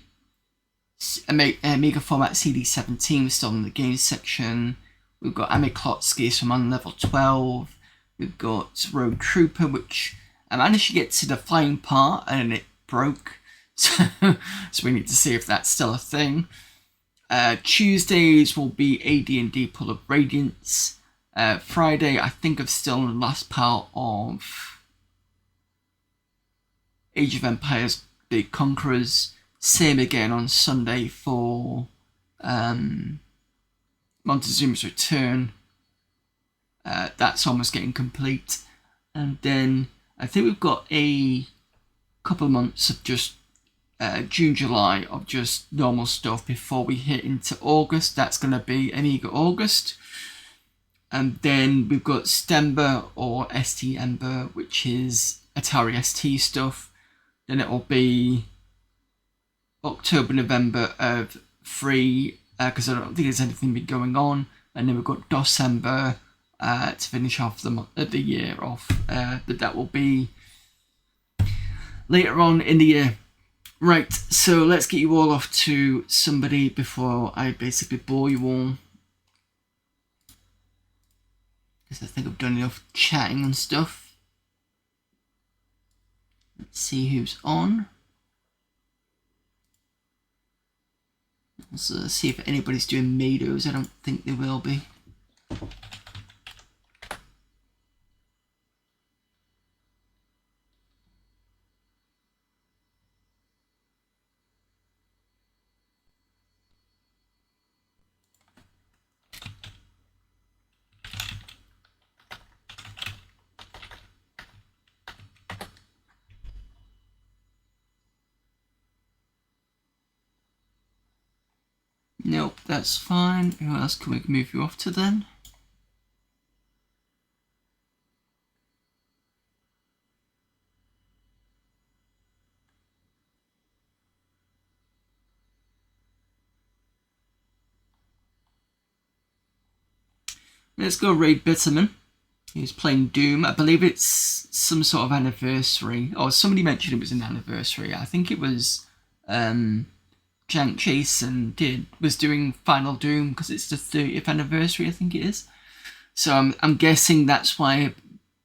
format CD17. We're still in the games section. We've got Amiklotsky, so I'm on level 12. We've got Road Trooper, which I managed to get to the flying part and it broke. So we need to see if that's still a thing. Tuesdays will be AD&D Pull of Radiance. Friday, I think I'm still in the last part of Age of Empires Big Conquerors. Same again on Sunday for Montezuma's Return. That's almost getting complete. And then I think we've got a couple of months of just June, July of just normal stuff before we hit into August. That's going to be Amiga August. And then we've got Stember or ST Ember, which is Atari ST stuff. Then it'll be October, November of free, because I don't think there's anything been going on. And then we've got December to finish off the year off. That will be later on in the year. Right, so let's get you all off to somebody before I basically bore you all. Because I think I've done enough chatting and stuff. Let's see who's on. Let's see if anybody's doing Maydows. I don't think they will be. Nope, that's fine. Who else can we move you off to then? Let's go raid Bitterman. He's playing Doom. I believe it's some sort of anniversary. Or somebody mentioned it was an anniversary. I think it was Jank Jason was doing Final Doom because it's the 30th anniversary, I think it is. So I'm guessing that's why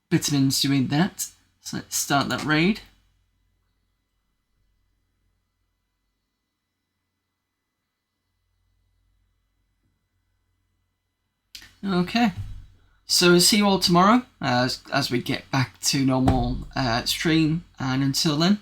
Bitterman's doing that. So let's start that raid. Okay. So see you all tomorrow as we get back to normal stream, and until then,